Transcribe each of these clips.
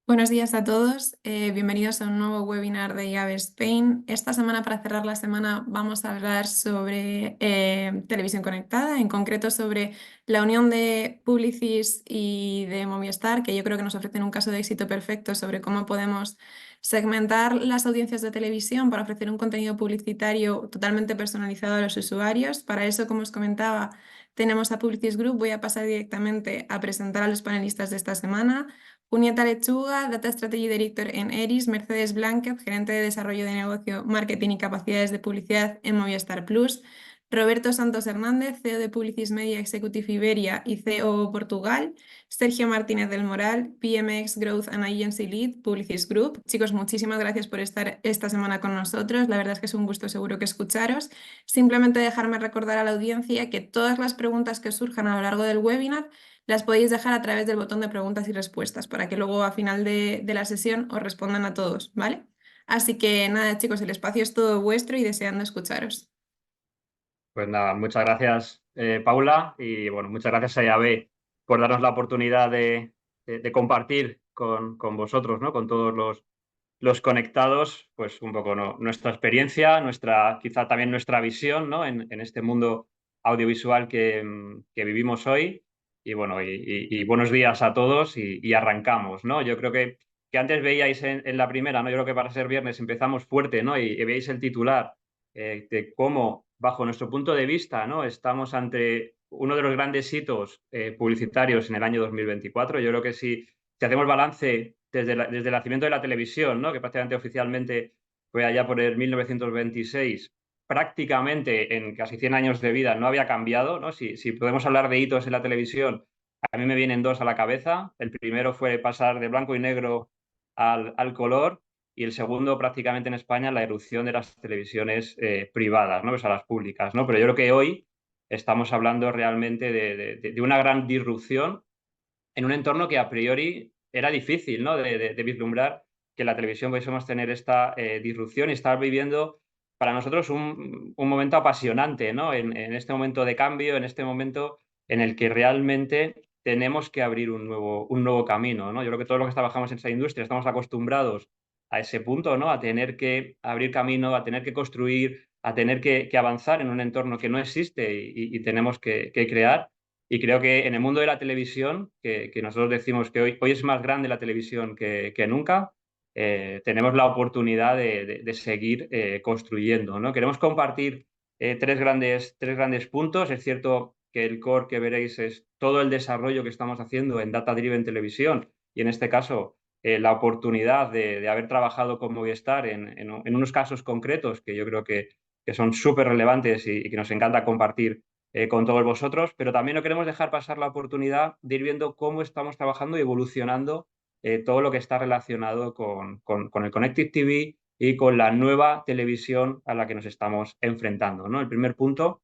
Buenos días a todos, bienvenidos a un nuevo webinar de IAB Spain. Esta semana, para cerrar la semana, vamos a hablar sobre televisión conectada, en concreto sobre la unión de Publicis y de Movistar, que yo creo que nos ofrecen un caso de éxito perfecto sobre cómo podemos segmentar las audiencias de televisión para ofrecer un contenido publicitario totalmente personalizado a los usuarios. Para eso, como os comentaba, tenemos a Publicis Group. Voy a pasar directamente a presentar a los panelistas de esta semana. Julieta Lechuga, Data Strategy Director en Eris; Mercedes Blanquez, Gerente de Desarrollo de Negocio, Marketing y Capacidades de Publicidad en Movistar Plus; Roberto Santos Hernández, CEO de Publicis Media Executive Iberia y CEO Portugal; Sergio Martínez del Moral, PMX Growth and Agency Lead, Publicis Group. Chicos, muchísimas gracias por estar esta semana con nosotros. La verdad es que es un gusto seguro que escucharos. Simplemente dejarme recordar a la audiencia que todas las preguntas que surjan a lo largo del webinar las podéis dejar a través del botón de preguntas y respuestas para que luego a final de la sesión os respondan a todos, ¿vale? Así que nada, chicos, el espacio es todo vuestro y deseando escucharos. Pues nada, muchas gracias, Paula, y bueno, muchas gracias a IAB por darnos la oportunidad de compartir con vosotros, ¿no? Con todos los conectados, pues un poco, ¿no? Nuestra experiencia, quizá también nuestra visión, ¿no? En este mundo audiovisual que vivimos hoy. Y bueno, y buenos días a todos y arrancamos, ¿no? Yo creo que antes veíais en la primera, ¿no? Yo creo que para ser viernes empezamos fuerte, ¿no? Y veis el titular de cómo, bajo nuestro punto de vista, ¿no? Estamos ante uno de los grandes hitos publicitarios en el año 2024. Yo creo que si hacemos balance desde el nacimiento de la televisión, ¿no? Que prácticamente oficialmente fue allá por el 1926, prácticamente en casi 100 años de vida no había cambiado, ¿no? Si podemos hablar de hitos en la televisión, a mí me vienen dos a la cabeza. El primero fue pasar de blanco y negro al color, y el segundo, prácticamente en España, la erupción de las televisiones privadas, ¿no? Pues a las públicas, ¿no? Pero yo creo que hoy estamos hablando realmente de una gran disrupción en un entorno que a priori era difícil, ¿no? De vislumbrar que en la televisión pudiésemos tener esta disrupción y estar viviendo para nosotros un momento apasionante, ¿no? En este momento de cambio, en este momento en el que realmente tenemos que abrir un nuevo camino, ¿no? Yo creo que todos los que trabajamos en esa industria estamos acostumbrados a ese punto, ¿no? A tener que abrir camino, a tener que construir, a tener que avanzar en un entorno que no existe y tenemos que crear. Y creo que en el mundo de la televisión, que nosotros decimos que hoy es más grande la televisión que nunca, tenemos la oportunidad de seguir construyendo, ¿no? Queremos compartir tres grandes puntos. Es cierto que el core que veréis es todo el desarrollo que estamos haciendo en Data Driven Televisión, y en este caso la oportunidad de haber trabajado con Movistar en unos casos concretos que yo creo que son súper relevantes y que nos encanta compartir con todos vosotros, pero también no queremos dejar pasar la oportunidad de ir viendo cómo estamos trabajando y evolucionando todo lo que está relacionado con el Connected TV y con la nueva televisión a la que nos estamos enfrentando, ¿no? El primer punto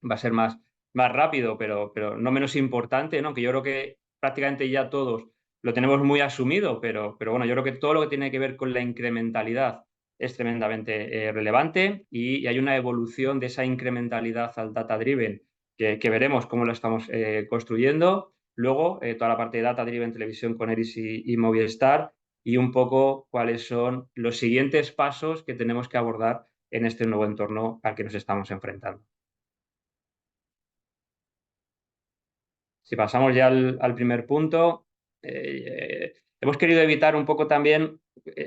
va a ser más rápido, pero no menos importante, ¿no? Que yo creo que prácticamente ya todos lo tenemos muy asumido, pero bueno, yo creo que todo lo que tiene que ver con la incrementalidad es tremendamente relevante, y hay una evolución de esa incrementalidad al data driven que veremos cómo lo estamos construyendo. Luego, toda la parte de data driven televisión con Eris y Movistar, y un poco cuáles son los siguientes pasos que tenemos que abordar en este nuevo entorno al que nos estamos enfrentando. Si pasamos ya al primer punto, hemos querido evitar un poco también,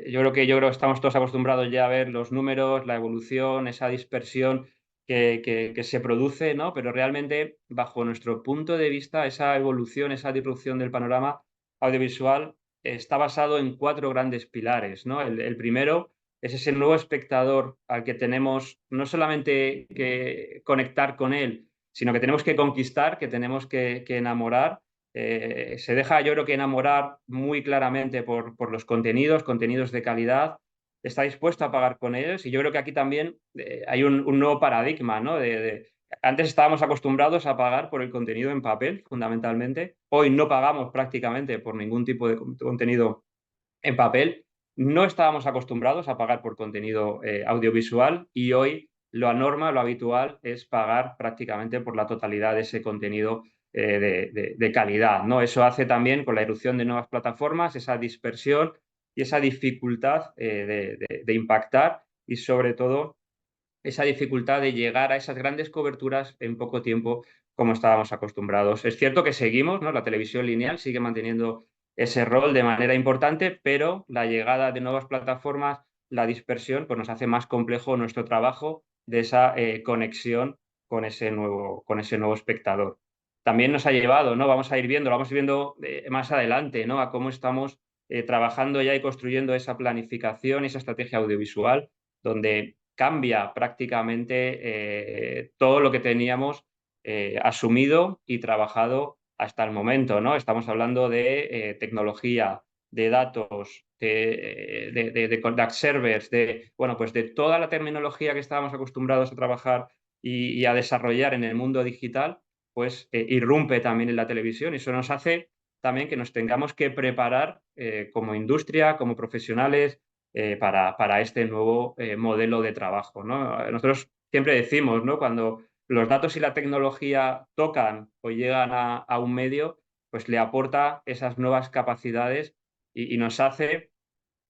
yo creo que estamos todos acostumbrados ya a ver los números, la evolución, esa dispersión que se produce, ¿no? Pero realmente, bajo nuestro punto de vista, esa evolución, esa disrupción del panorama audiovisual está basado en cuatro grandes pilares, ¿no? El primero es ese nuevo espectador al que tenemos no solamente que conectar con él, sino que tenemos que conquistar, que tenemos que enamorar. Se deja, yo creo, que enamorar muy claramente por los contenidos de calidad. Está dispuesto a pagar con ellos, y yo creo que aquí también hay un nuevo paradigma, ¿no? Antes estábamos acostumbrados a pagar por el contenido en papel, fundamentalmente. Hoy no pagamos prácticamente por ningún tipo de contenido en papel. No estábamos acostumbrados a pagar por contenido audiovisual, y hoy la norma, lo habitual, es pagar prácticamente por la totalidad de ese contenido de calidad, ¿no? Eso hace también con la irrupción de nuevas plataformas, esa dispersión y esa dificultad de impactar y sobre todo esa dificultad de llegar a esas grandes coberturas en poco tiempo como estábamos acostumbrados. Es cierto que seguimos, ¿no? La televisión lineal sigue manteniendo ese rol de manera importante, pero la llegada de nuevas plataformas, la dispersión, pues nos hace más complejo nuestro trabajo de esa conexión con ese nuevo espectador. También nos ha llevado, ¿no? Vamos a ir viendo, lo vamos a ir viendo más adelante, ¿no? A cómo estamos trabajando ya y construyendo esa planificación, esa estrategia audiovisual, donde cambia prácticamente todo lo que teníamos asumido y trabajado hasta el momento, ¿no? Estamos hablando de tecnología, de datos, de contact servers, bueno, pues de toda la terminología que estábamos acostumbrados a trabajar y a desarrollar en el mundo digital, pues irrumpe también en la televisión y eso nos hace también que nos tengamos que preparar como industria, como profesionales, para este nuevo modelo de trabajo, ¿no? Nosotros siempre decimos, ¿no? Cuando los datos y la tecnología tocan o llegan a un medio, pues le aporta esas nuevas capacidades y nos hace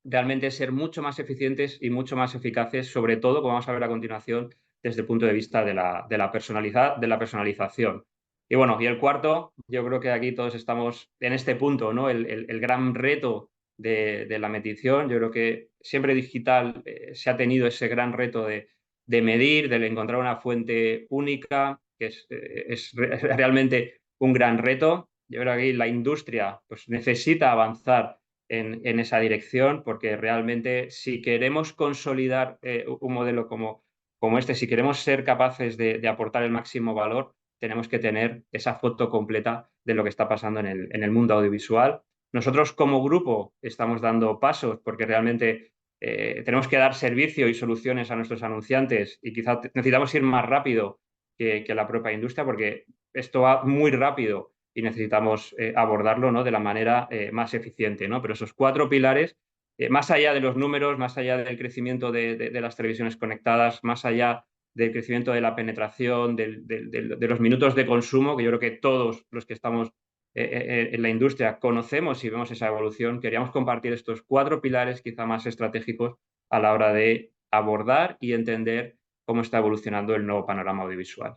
realmente ser mucho más eficientes y mucho más eficaces, sobre todo, como vamos a ver a continuación, desde el punto de vista de la personalización. Y bueno, y el cuarto, yo creo que aquí todos estamos en este punto, ¿no? El gran reto de la medición. Yo creo que siempre digital se ha tenido ese gran reto de medir, de encontrar una fuente única, que es realmente un gran reto. Yo creo que aquí la industria pues, necesita avanzar en esa dirección, porque realmente si queremos consolidar un modelo como este, si queremos ser capaces de aportar el máximo valor, tenemos que tener esa foto completa de lo que está pasando en el mundo audiovisual. Nosotros como grupo estamos dando pasos porque realmente tenemos que dar servicio y soluciones a nuestros anunciantes y quizá necesitamos ir más rápido que la propia industria porque esto va muy rápido y necesitamos abordarlo, ¿no? De la manera más eficiente, ¿no? Pero esos cuatro pilares, más allá de los números, más allá del crecimiento de las televisiones conectadas, más allá del crecimiento de la penetración, de los minutos de consumo, que yo creo que todos los que estamos en la industria conocemos y vemos esa evolución, queríamos compartir estos cuatro pilares quizá más estratégicos a la hora de abordar y entender cómo está evolucionando el nuevo panorama audiovisual.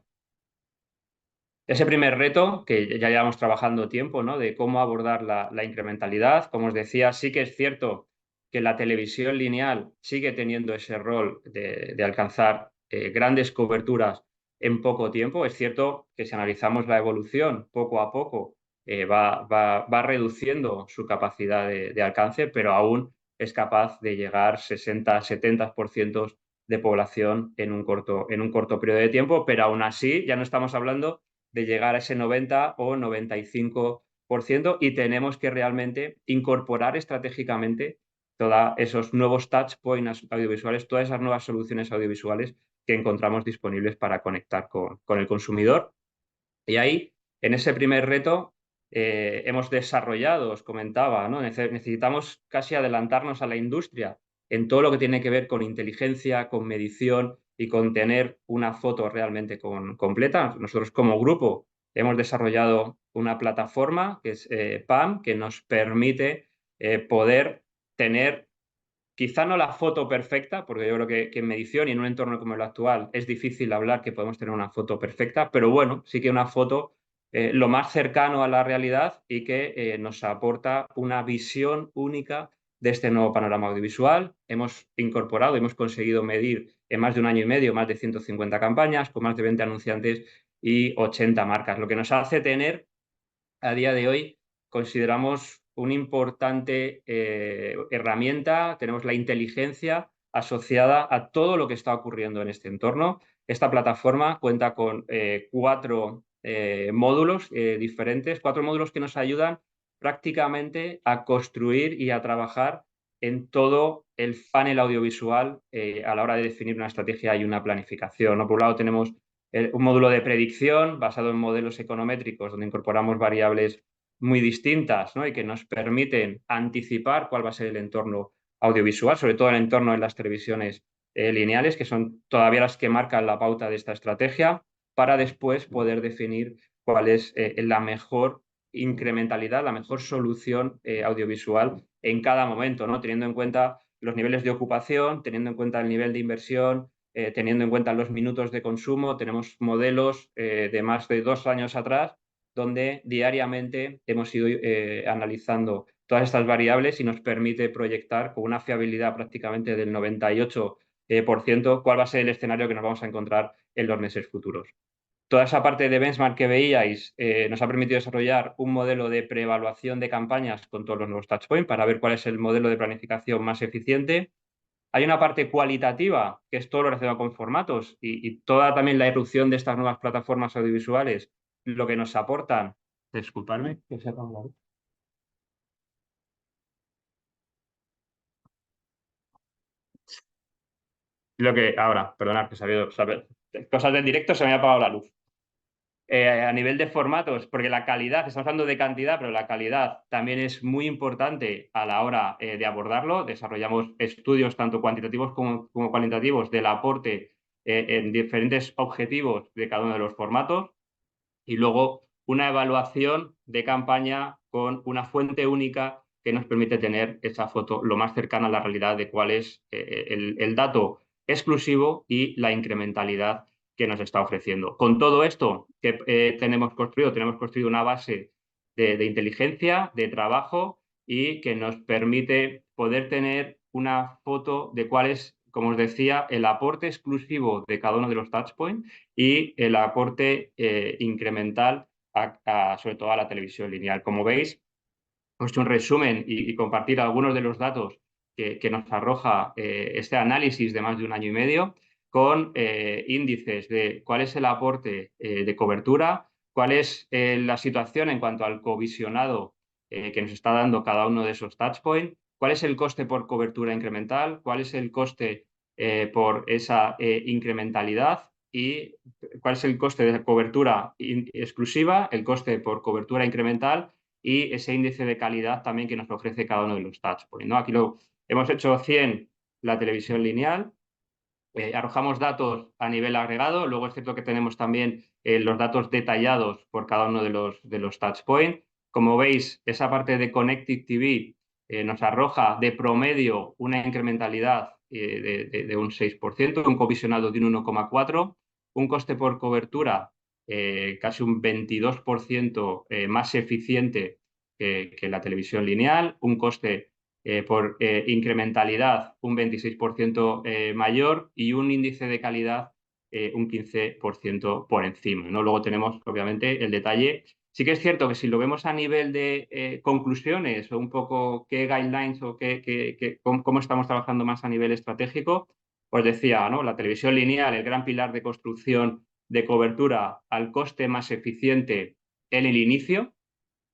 Ese primer reto, que ya llevamos trabajando tiempo, ¿no? De cómo abordar la incrementalidad. Como os decía, sí que es cierto que la televisión lineal sigue teniendo ese rol de alcanzar grandes coberturas en poco tiempo. Es cierto que si analizamos la evolución poco a poco, va reduciendo su capacidad de alcance, pero aún es capaz de llegar 60-70% de población en un corto periodo de tiempo, pero aún así ya no estamos hablando de llegar a ese 90 o 95% y tenemos que realmente incorporar estratégicamente todos esos nuevos touch points audiovisuales, todas esas nuevas soluciones audiovisuales que encontramos disponibles para conectar con el consumidor. Y ahí, en ese primer reto, hemos desarrollado, os comentaba, ¿no? Necesitamos casi adelantarnos a la industria en todo lo que tiene que ver con inteligencia, con medición y con tener una foto realmente completa. Nosotros como grupo hemos desarrollado una plataforma que es PAM, que nos permite poder tener quizá no la foto perfecta, porque yo creo que en medición y en un entorno como el actual es difícil hablar que podemos tener una foto perfecta, pero bueno, sí que una foto lo más cercano a la realidad y que nos aporta una visión única de este nuevo panorama audiovisual. Hemos incorporado, hemos conseguido medir en más de un año y medio más de 150 campañas con más de 20 anunciantes y 80 marcas, lo que nos hace tener a día de hoy consideramos una importante herramienta, tenemos la inteligencia asociada a todo lo que está ocurriendo en este entorno. Esta plataforma cuenta con cuatro módulos diferentes, cuatro módulos que nos ayudan prácticamente a construir y a trabajar en todo el funnel audiovisual a la hora de definir una estrategia y una planificación, ¿no? Por un lado tenemos un módulo de predicción basado en modelos econométricos donde incorporamos variables muy distintas, ¿no? Y que nos permiten anticipar cuál va a ser el entorno audiovisual, sobre todo el entorno en las televisiones lineales, que son todavía las que marcan la pauta de esta estrategia, para después poder definir cuál es la mejor incrementalidad, la mejor solución audiovisual en cada momento, ¿no? Teniendo en cuenta los niveles de ocupación, teniendo en cuenta el nivel de inversión, teniendo en cuenta los minutos de consumo. Tenemos modelos de más de 2 años atrás donde diariamente hemos ido analizando todas estas variables y nos permite proyectar con una fiabilidad prácticamente del 98% cuál va a ser el escenario que nos vamos a encontrar en los meses futuros. Toda esa parte de benchmark que veíais nos ha permitido desarrollar un modelo de preevaluación de campañas con todos los nuevos touchpoints para ver cuál es el modelo de planificación más eficiente. Hay una parte cualitativa, que es todo lo relacionado con formatos y toda también la irrupción de estas nuevas plataformas audiovisuales, lo que nos aportan. Disculpadme, que se ha apagado la luz. Ahora, perdonad, que cosas del directo, se me ha apagado la luz. A nivel de formatos, porque la calidad, estamos hablando de cantidad, pero la calidad también es muy importante a la hora de abordarlo. Desarrollamos estudios tanto cuantitativos como cualitativos del aporte en diferentes objetivos de cada uno de los formatos y luego una evaluación de campaña con una fuente única que nos permite tener esa foto lo más cercana a la realidad de cuál es el dato exclusivo y la incrementalidad que nos está ofreciendo. Con todo esto que tenemos construido una base de inteligencia, de trabajo y que nos permite poder tener una foto de cuál es, como os decía, el aporte exclusivo de cada uno de los touchpoints y el aporte incremental sobre todo a la televisión lineal. Como veis, he hecho un resumen y compartir algunos de los datos que nos arroja este análisis de más de 1 año y medio con índices de cuál es el aporte de cobertura, cuál es la situación en cuanto al covisionado que nos está dando cada uno de esos touchpoints, cuál es el coste por cobertura incremental, cuál es el coste por esa incrementalidad y cuál es el coste de cobertura exclusiva, el coste por cobertura incremental y ese índice de calidad también que nos ofrece cada uno de los touchpoints, ¿no? Aquí hemos hecho 100 la televisión lineal, arrojamos datos a nivel agregado, luego es cierto que tenemos también los datos detallados por cada uno de los touchpoints. Como veis, esa parte de Connected TV nos arroja de promedio una incrementalidad de un 6%, un covisionado de un 1,4%, un coste por cobertura casi un 22% más eficiente que la televisión lineal, un coste por incrementalidad un 26% mayor y un índice de calidad un 15% por encima, ¿no? Luego tenemos, obviamente, el detalle. Sí que es cierto que si lo vemos a nivel de conclusiones o un poco qué guidelines o cómo estamos trabajando más a nivel estratégico, os decía, ¿no? La televisión lineal, el gran pilar de construcción de cobertura al coste más eficiente en el inicio.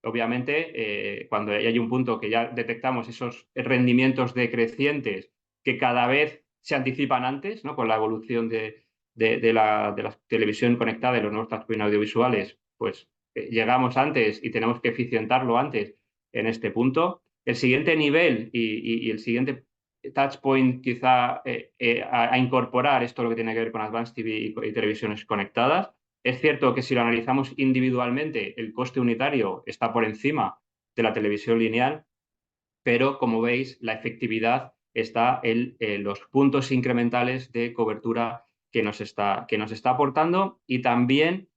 Obviamente, cuando hay un punto que ya detectamos esos rendimientos decrecientes que cada vez se anticipan antes, ¿no? Con la evolución de la televisión conectada y los nuevos touchpoints audiovisuales, pues llegamos antes y tenemos que eficientarlo antes en este punto. El siguiente nivel y el siguiente touchpoint quizá a incorporar esto lo que tiene que ver con Advanced TV y televisiones conectadas. Es cierto que si lo analizamos individualmente, el coste unitario está por encima de la televisión lineal, pero como veis, la efectividad está en los puntos incrementales de cobertura que nos está aportando y también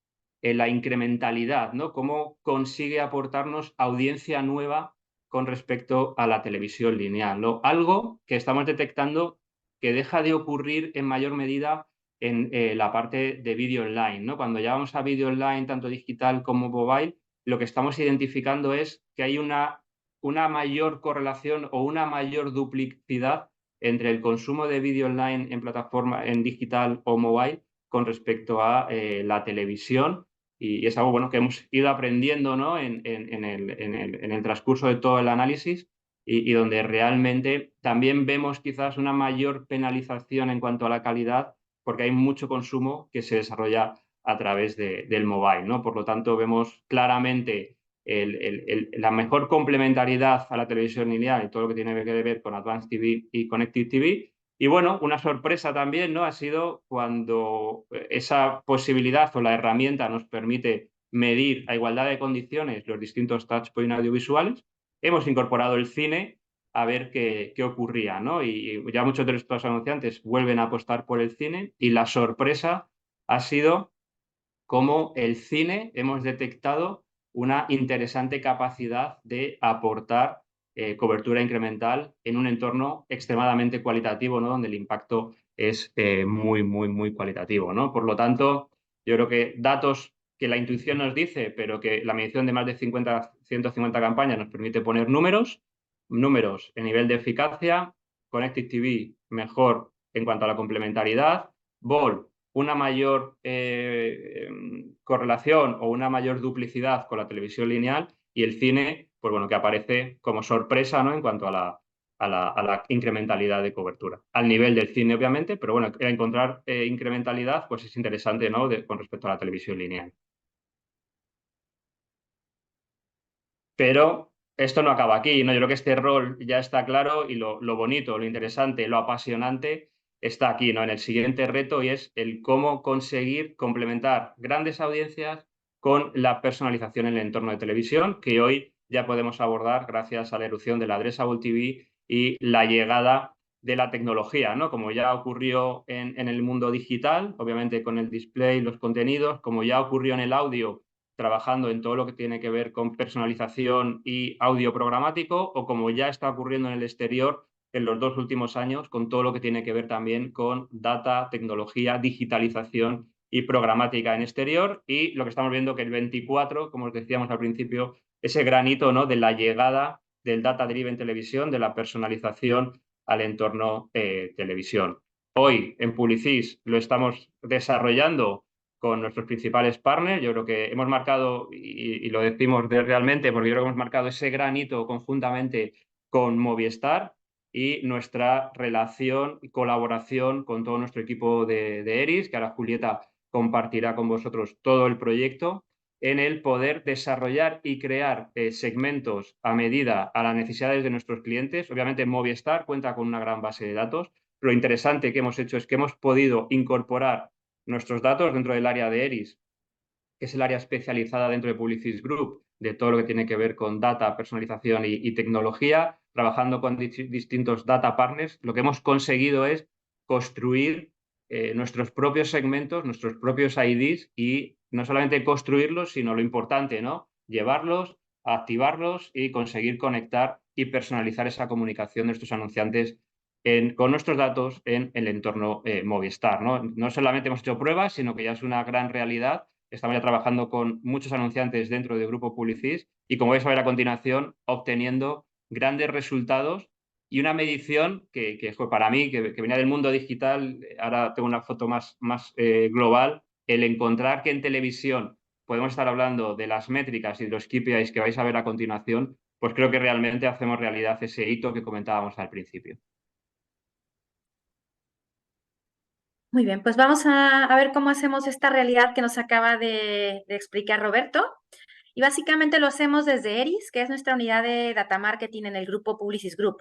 en la incrementalidad, ¿no? Cómo consigue aportarnos audiencia nueva con respecto a la televisión lineal, ¿no? Algo que estamos detectando que deja de ocurrir en mayor medida en la parte de vídeo online, ¿no? Cuando ya vamos a vídeo online, tanto digital como mobile, lo que estamos identificando es que hay una mayor correlación o una mayor duplicidad entre el consumo de vídeo online en plataforma, en digital o mobile con respecto a la televisión. Y es algo bueno que hemos ido aprendiendo, ¿no? en el transcurso de todo el análisis y donde realmente también vemos quizás una mayor penalización en cuanto a la calidad porque hay mucho consumo que se desarrolla a través del mobile, ¿no? Por lo tanto, vemos claramente la mejor complementariedad a la televisión lineal y todo lo que tiene que ver con Advanced TV y Connected TV. Y bueno, una sorpresa también, ¿no? Ha sido cuando esa posibilidad o la herramienta nos permite medir a igualdad de condiciones los distintos touchpoints audiovisuales, hemos incorporado el cine a ver qué ocurría, ¿no? Y ya muchos de nuestros anunciantes vuelven a apostar por el cine y la sorpresa ha sido cómo el cine hemos detectado una interesante capacidad de aportar cobertura incremental en un entorno extremadamente cualitativo, ¿no? Donde el impacto es muy cualitativo, ¿no? Por lo tanto, yo creo que datos que la intuición nos dice, pero que la medición de más de 150 campañas nos permite poner números en nivel de eficacia, Connected TV mejor en cuanto a la complementariedad, Vol una mayor correlación o una mayor duplicidad con la televisión lineal y el cine, pues bueno, que aparece como sorpresa, ¿no? En cuanto a la incrementalidad de cobertura. Al nivel del cine, obviamente, pero bueno, encontrar incrementalidad pues es interesante, ¿no? Con respecto a la televisión lineal. Pero esto no acaba aquí, ¿no? Yo creo que este rol ya está claro y lo bonito, lo interesante, lo apasionante está aquí, ¿no? En el siguiente reto y es el cómo conseguir complementar grandes audiencias con la personalización en el entorno de televisión, que hoy ya podemos abordar gracias a la erupción de la Addressable TV y la llegada de la tecnología, ¿no? Como ya ocurrió en el mundo digital, obviamente con el display, los contenidos, como ya ocurrió en el audio trabajando en todo lo que tiene que ver con personalización y audio programático, o como ya está ocurriendo en el exterior en los 2 últimos años, con todo lo que tiene que ver también con data, tecnología, digitalización y programática en exterior. Y lo que estamos viendo que el 24, como os decíamos al principio, ese granito, ¿no? De la llegada del data driven televisión, de la personalización al entorno televisión. Hoy en Publicis lo estamos desarrollando con nuestros principales partners. Yo creo que hemos marcado, y lo decimos realmente, porque yo creo que hemos marcado ese gran hito conjuntamente con Movistar y nuestra relación y colaboración con todo nuestro equipo de ERIS, que ahora Julieta compartirá con vosotros todo el proyecto, en el poder desarrollar y crear segmentos a medida a las necesidades de nuestros clientes. Obviamente Movistar cuenta con una gran base de datos. Lo interesante que hemos hecho es que hemos podido incorporar nuestros datos dentro del área de ERIS, que es el área especializada dentro de Publicis Group, de todo lo que tiene que ver con data, personalización y tecnología, trabajando con distintos data partners. Lo que hemos conseguido es construir nuestros propios segmentos, nuestros propios IDs y no solamente construirlos, sino lo importante, ¿no? Llevarlos, activarlos y conseguir conectar y personalizar esa comunicación de estos anunciantes con nuestros datos en el entorno Movistar, ¿no? No solamente hemos hecho pruebas, sino que ya es una gran realidad. Estamos ya trabajando con muchos anunciantes dentro del grupo Publicis y, como vais a ver a continuación, obteniendo grandes resultados y una medición que fue para mí, que venía del mundo digital, ahora tengo una foto más global, el encontrar que en televisión podemos estar hablando de las métricas y de los KPIs que vais a ver a continuación, pues creo que realmente hacemos realidad ese hito que comentábamos al principio. Muy bien, pues vamos a ver cómo hacemos esta realidad que nos acaba de explicar Roberto. Y básicamente lo hacemos desde ERIS, que es nuestra unidad de Data Marketing en el grupo Publicis Group.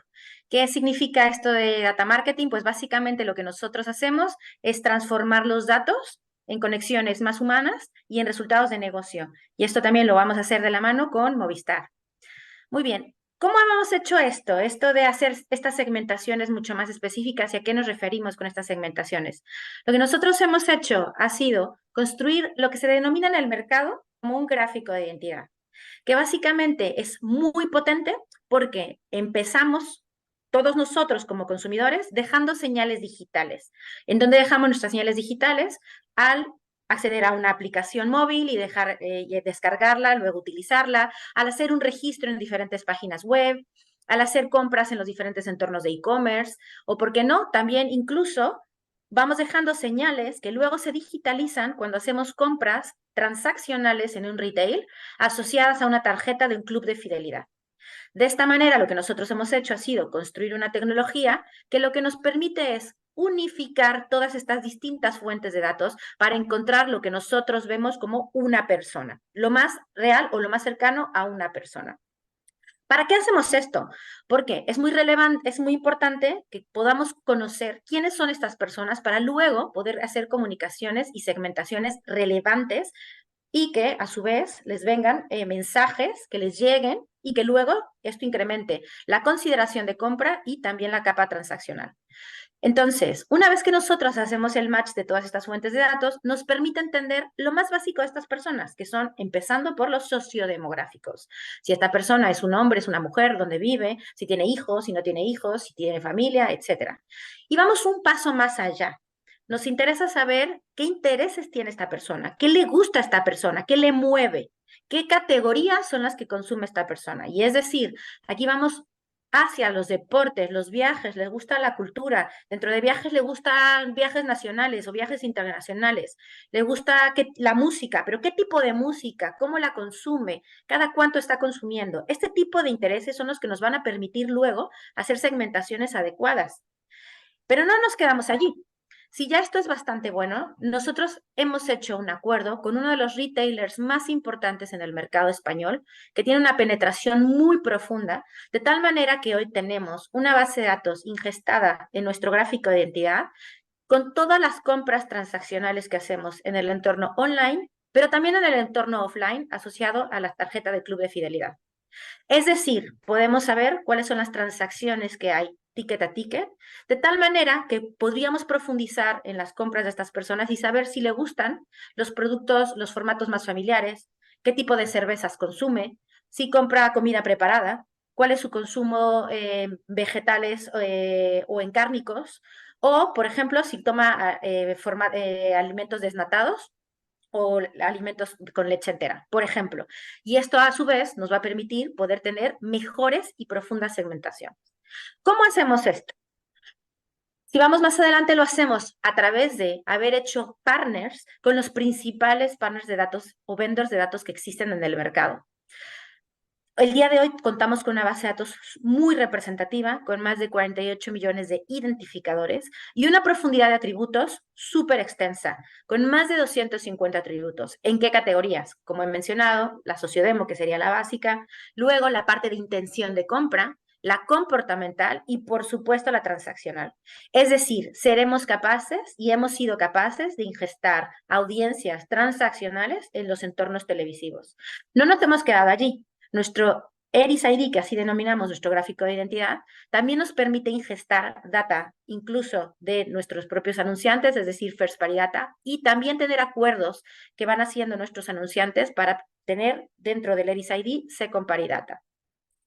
¿Qué significa esto de Data Marketing? Pues básicamente lo que nosotros hacemos es transformar los datos en conexiones más humanas y en resultados de negocio. Y esto también lo vamos a hacer de la mano con Movistar. Muy bien. ¿Cómo hemos hecho esto? Esto de hacer estas segmentaciones mucho más específicas, ¿y a qué nos referimos con estas segmentaciones? Lo que nosotros hemos hecho ha sido construir lo que se denomina en el mercado como un gráfico de identidad, que básicamente es muy potente porque empezamos todos nosotros como consumidores dejando señales digitales. ¿En dónde dejamos nuestras señales digitales? Al acceder a una aplicación móvil y descargarla, luego utilizarla, al hacer un registro en diferentes páginas web, al hacer compras en los diferentes entornos de e-commerce, o por qué no, también incluso vamos dejando señales que luego se digitalizan cuando hacemos compras transaccionales en un retail asociadas a una tarjeta de un club de fidelidad. De esta manera, lo que nosotros hemos hecho ha sido construir una tecnología que lo que nos permite es unificar todas estas distintas fuentes de datos para encontrar lo que nosotros vemos como una persona, lo más real o lo más cercano a una persona. ¿Para qué hacemos esto? Porque es muy relevante, es muy importante que podamos conocer quiénes son estas personas para luego poder hacer comunicaciones y segmentaciones relevantes y que a su vez les vengan mensajes que les lleguen y que luego esto incremente la consideración de compra y también la capa transaccional. Entonces, una vez que nosotros hacemos el match de todas estas fuentes de datos, nos permite entender lo más básico de estas personas, que son empezando por los sociodemográficos. Si esta persona es un hombre, es una mujer, dónde vive, si tiene hijos, si no tiene hijos, si tiene familia, etc. Y vamos un paso más allá. Nos interesa saber qué intereses tiene esta persona, qué le gusta a esta persona, qué le mueve, qué categorías son las que consume esta persona. Y es decir, aquí vamos hacia los deportes, los viajes, les gusta la cultura, dentro de viajes le gustan viajes nacionales o viajes internacionales, le gusta la música, pero ¿qué tipo de música? ¿Cómo la consume? ¿Cada cuánto está consumiendo? Este tipo de intereses son los que nos van a permitir luego hacer segmentaciones adecuadas. Pero no nos quedamos allí. Si ya esto es bastante bueno, nosotros hemos hecho un acuerdo con uno de los retailers más importantes en el mercado español, que tiene una penetración muy profunda, de tal manera que hoy tenemos una base de datos ingestada en nuestro gráfico de identidad con todas las compras transaccionales que hacemos en el entorno online, pero también en el entorno offline asociado a la tarjeta de Club de Fidelidad. Es decir, podemos saber cuáles son las transacciones que hay ticket a ticket, de tal manera que podríamos profundizar en las compras de estas personas y saber si le gustan los productos, los formatos más familiares, qué tipo de cervezas consume, si compra comida preparada, cuál es su consumo vegetales o en cárnicos, o, por ejemplo, si toma alimentos desnatados o alimentos con leche entera, por ejemplo. Y esto a su vez nos va a permitir poder tener mejores y profundas segmentaciones. ¿Cómo hacemos esto? Si vamos más adelante, lo hacemos a través de haber hecho partners con los principales partners de datos o vendors de datos que existen en el mercado. El día de hoy contamos con una base de datos muy representativa, con más de 48 millones de identificadores y una profundidad de atributos súper extensa, con más de 250 atributos. ¿En qué categorías? Como he mencionado, la sociodemo, que sería la básica, luego la parte de intención de compra, la comportamental y, por supuesto, la transaccional. Es decir, seremos capaces y hemos sido capaces de ingestar audiencias transaccionales en los entornos televisivos. No nos hemos quedado allí. Nuestro ERIS ID, que así denominamos nuestro gráfico de identidad, también nos permite ingestar data incluso de nuestros propios anunciantes, es decir, first party data, y también tener acuerdos que van haciendo nuestros anunciantes para tener dentro del ERIS ID second party data.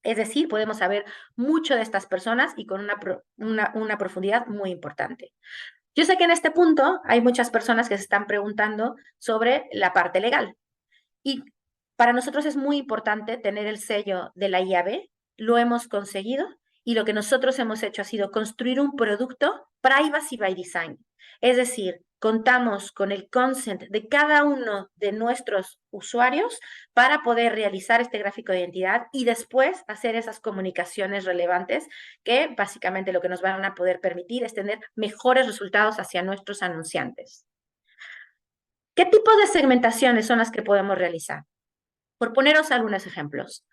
Es decir, podemos saber mucho de estas personas y con una profundidad muy importante. Yo sé que en este punto hay muchas personas que se están preguntando sobre la parte legal. Y para nosotros es muy importante tener el sello de la IAB, lo hemos conseguido y lo que nosotros hemos hecho ha sido construir un producto Privacy by Design. Es decir, contamos con el consent de cada uno de nuestros usuarios para poder realizar este gráfico de identidad y después hacer esas comunicaciones relevantes que básicamente lo que nos van a poder permitir es tener mejores resultados hacia nuestros anunciantes. ¿Qué tipos de segmentaciones son las que podemos realizar? Por poneros algunos ejemplos.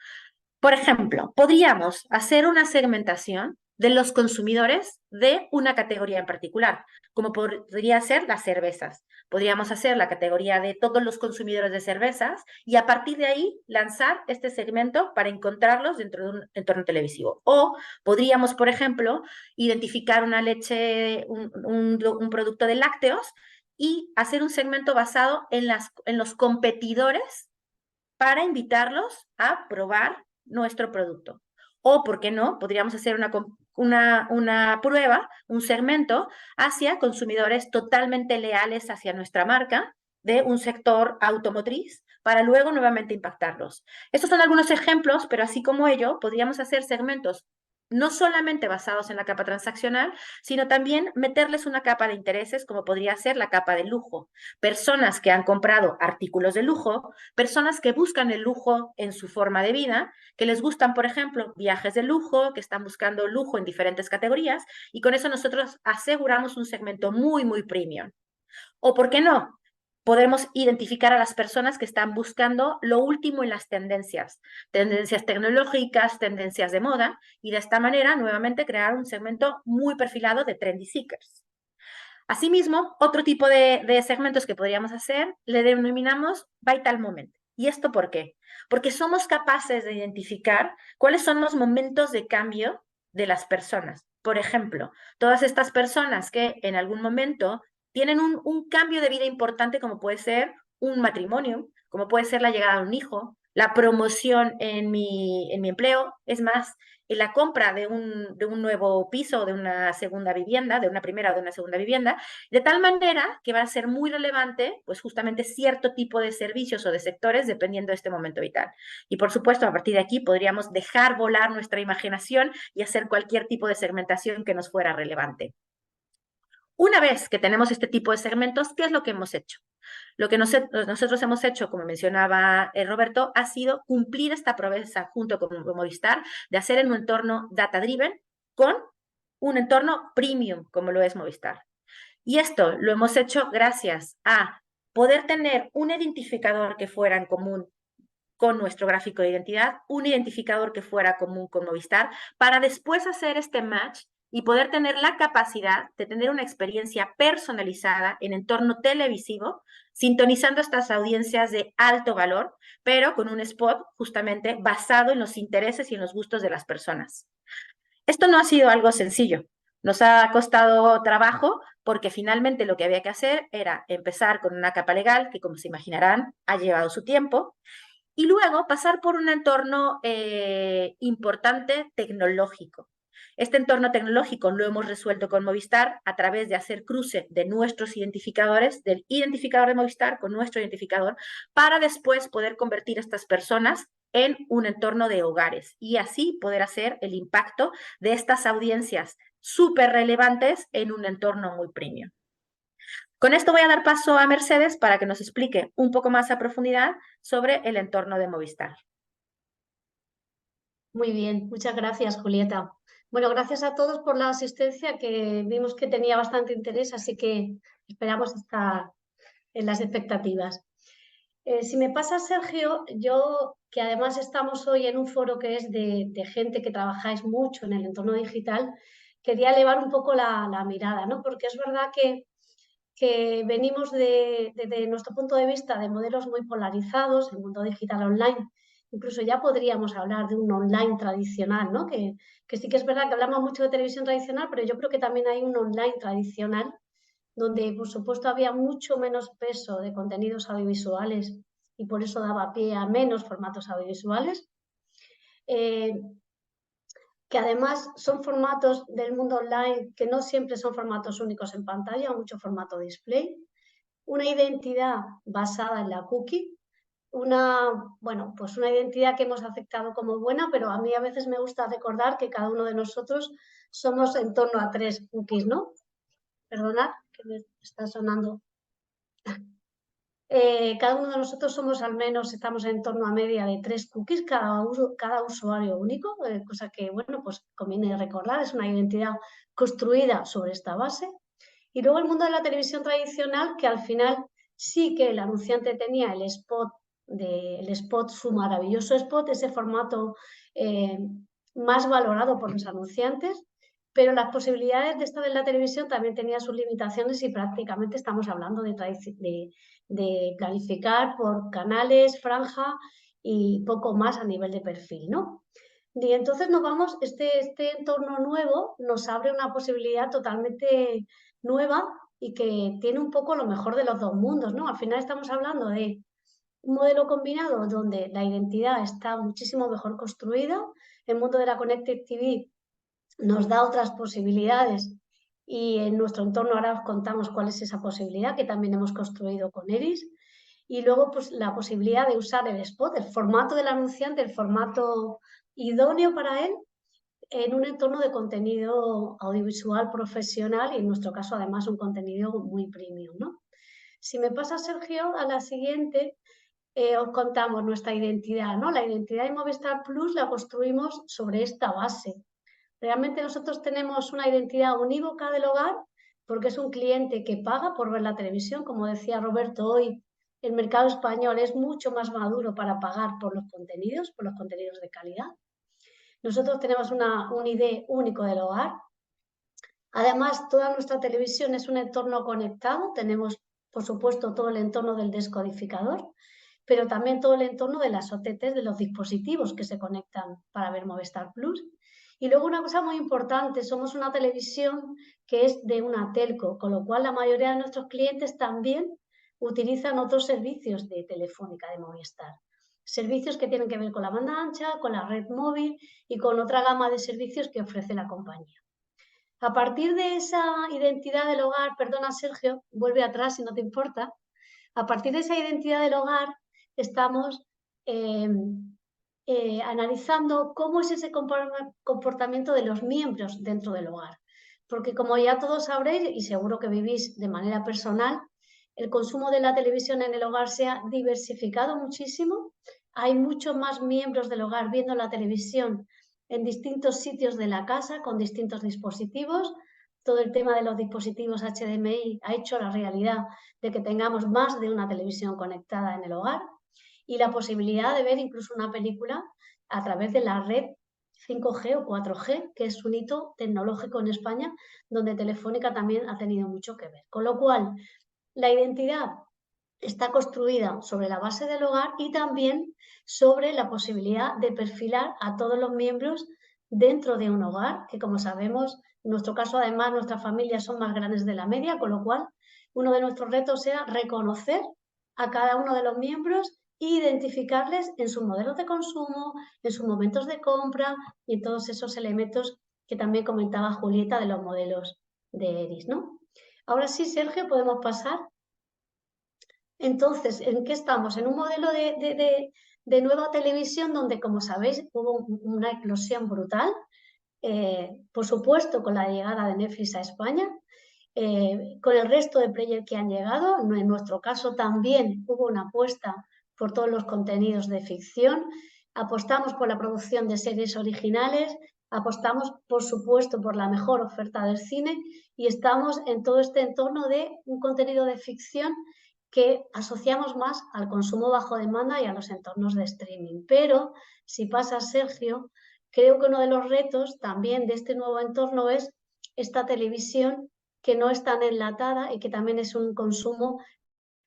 Por ejemplo, podríamos hacer una segmentación de los consumidores de una categoría en particular, como podría ser las cervezas. Podríamos hacer la categoría de todos los consumidores de cervezas y a partir de ahí lanzar este segmento para encontrarlos dentro de un entorno televisivo. O podríamos, por ejemplo, identificar una leche, un producto de lácteos y hacer un segmento basado en los competidores para invitarlos a probar nuestro producto. O, ¿por qué no? Podríamos hacer una prueba, un segmento hacia consumidores totalmente leales hacia nuestra marca de un sector automotriz para luego nuevamente impactarlos. Estos son algunos ejemplos, pero así como ello, podríamos hacer segmentos no solamente basados en la capa transaccional, sino también meterles una capa de intereses como podría ser la capa de lujo. Personas que han comprado artículos de lujo, personas que buscan el lujo en su forma de vida, que les gustan, por ejemplo, viajes de lujo, que están buscando lujo en diferentes categorías, y con eso nosotros aseguramos un segmento muy, muy premium. O, ¿por qué no? Podemos identificar a las personas que están buscando lo último en las tendencias tecnológicas, tendencias de moda, y de esta manera nuevamente crear un segmento muy perfilado de trendy seekers. Asimismo, otro tipo de segmentos que podríamos hacer le denominamos Vital Moment. ¿Y esto por qué? Porque somos capaces de identificar cuáles son los momentos de cambio de las personas. Por ejemplo, todas estas personas que en algún momento tienen un cambio de vida importante, como puede ser un matrimonio, como puede ser la llegada de un hijo, la promoción en mi empleo, es más, en la compra de un nuevo piso, de una segunda vivienda, de una primera o de una segunda vivienda, de tal manera que va a ser muy relevante, pues justamente cierto tipo de servicios o de sectores dependiendo de este momento vital. Y por supuesto, a partir de aquí podríamos dejar volar nuestra imaginación y hacer cualquier tipo de segmentación que nos fuera relevante. Una vez que tenemos este tipo de segmentos, ¿qué es lo que hemos hecho? Lo que nosotros hemos hecho, como mencionaba Roberto, ha sido cumplir esta promesa junto con Movistar de hacer en un entorno data-driven con un entorno premium, como lo es Movistar. Y esto lo hemos hecho gracias a poder tener un identificador que fuera en común con nuestro gráfico de identidad, un identificador que fuera común con Movistar, para después hacer este match y poder tener la capacidad de tener una experiencia personalizada en entorno televisivo, sintonizando estas audiencias de alto valor, pero con un spot justamente basado en los intereses y en los gustos de las personas. Esto no ha sido algo sencillo. Nos ha costado trabajo porque finalmente lo que había que hacer era empezar con una capa legal que, como se imaginarán, ha llevado su tiempo, y luego pasar por un entorno importante tecnológico. Este entorno tecnológico lo hemos resuelto con Movistar a través de hacer cruce de nuestros identificadores, del identificador de Movistar con nuestro identificador, para después poder convertir a estas personas en un entorno de hogares y así poder hacer el impacto de estas audiencias súper relevantes en un entorno muy premium. Con esto voy a dar paso a Mercedes para que nos explique un poco más a profundidad sobre el entorno de Movistar. Muy bien, muchas gracias, Julieta. Bueno, gracias a todos por la asistencia, que vimos que tenía bastante interés, así que esperamos estar en las expectativas. Si me pasa, Sergio, yo, que además estamos hoy en un foro que es de gente que trabajáis mucho en el entorno digital, quería elevar un poco la mirada, ¿no? Porque es verdad que venimos desde nuestro punto de vista de modelos muy polarizados, el mundo digital online. Incluso ya podríamos hablar de un online tradicional, ¿no? Que sí que es verdad que hablamos mucho de televisión tradicional, pero yo creo que también hay un online tradicional donde, por supuesto, había mucho menos peso de contenidos audiovisuales y por eso daba pie a menos formatos audiovisuales. Que además son formatos del mundo online que no siempre son formatos únicos en pantalla, mucho formato display, una identidad basada en la cookie, pues una identidad que hemos aceptado como buena, pero a mí a veces me gusta recordar que cada uno de nosotros somos en torno a 3 cookies, ¿no? Perdonad, que me está sonando. Cada uno de nosotros somos al menos, estamos en torno a media de 3 cookies, cada usuario único, cosa que, bueno, pues conviene recordar, es una identidad construida sobre esta base. Y luego el mundo de la televisión tradicional, que al final sí que el anunciante tenía el spot, su maravilloso spot, ese formato más valorado por los anunciantes, pero las posibilidades de estar en la televisión también tenían sus limitaciones y prácticamente estamos hablando de planificar por canales, franja y poco más a nivel de perfil, ¿no? Y entonces este entorno nuevo nos abre una posibilidad totalmente nueva y que tiene un poco lo mejor de los dos mundos, ¿no? Al final estamos hablando de un modelo combinado donde la identidad está muchísimo mejor construida, el mundo de la Connected TV nos da otras posibilidades y en nuestro entorno ahora os contamos cuál es esa posibilidad que también hemos construido con Eris. Y luego pues la posibilidad de usar el spot, el formato del anunciante, el formato idóneo para él en un entorno de contenido audiovisual profesional y en nuestro caso además un contenido muy premium, ¿no? Si me pasa, Sergio, a la siguiente, os contamos nuestra identidad, ¿no? La identidad de Movistar Plus la construimos sobre esta base. Realmente nosotros tenemos una identidad unívoca del hogar porque es un cliente que paga por ver la televisión. Como decía Roberto, hoy el mercado español es mucho más maduro para pagar por los contenidos de calidad. Nosotros tenemos un ID único del hogar. Además, toda nuestra televisión es un entorno conectado. Tenemos, por supuesto, todo el entorno del descodificador, pero también todo el entorno de las OTTs de los dispositivos que se conectan para ver Movistar Plus. Y luego una cosa muy importante, somos una televisión que es de una telco, con lo cual la mayoría de nuestros clientes también utilizan otros servicios de Telefónica, de Movistar. Servicios que tienen que ver con la banda ancha, con la red móvil y con otra gama de servicios que ofrece la compañía. A partir de esa identidad del hogar, perdona Sergio, vuelve atrás si no te importa, a partir de esa identidad del hogar estamos analizando cómo es ese comportamiento de los miembros dentro del hogar. Porque como ya todos sabréis, y seguro que vivís de manera personal, el consumo de la televisión en el hogar se ha diversificado muchísimo. Hay muchos más miembros del hogar viendo la televisión en distintos sitios de la casa, con distintos dispositivos. Todo el tema de los dispositivos HDMI ha hecho la realidad de que tengamos más de una televisión conectada en el hogar y la posibilidad de ver incluso una película a través de la red 5G o 4G, que es un hito tecnológico en España, donde Telefónica también ha tenido mucho que ver. Con lo cual, la identidad está construida sobre la base del hogar y también sobre la posibilidad de perfilar a todos los miembros dentro de un hogar, que como sabemos, en nuestro caso además nuestras familias son más grandes de la media, con lo cual uno de nuestros retos era reconocer a cada uno de los miembros e identificarles en sus modelos de consumo, en sus momentos de compra y en todos esos elementos que también comentaba Julieta de los modelos de Eris, ¿no? Ahora sí, Sergio, podemos pasar. Entonces, ¿en qué estamos? En un modelo de nueva televisión donde, como sabéis, hubo una eclosión brutal, por supuesto con la llegada de Netflix a España, con el resto de players que han llegado. En nuestro caso también hubo una apuesta por todos los contenidos de ficción, apostamos por la producción de series originales, apostamos, por supuesto, por la mejor oferta del cine y estamos en todo este entorno de un contenido de ficción que asociamos más al consumo bajo demanda y a los entornos de streaming. Pero, si pasa, Sergio, creo que uno de los retos también de este nuevo entorno es esta televisión que no es tan enlatada y que también es un consumo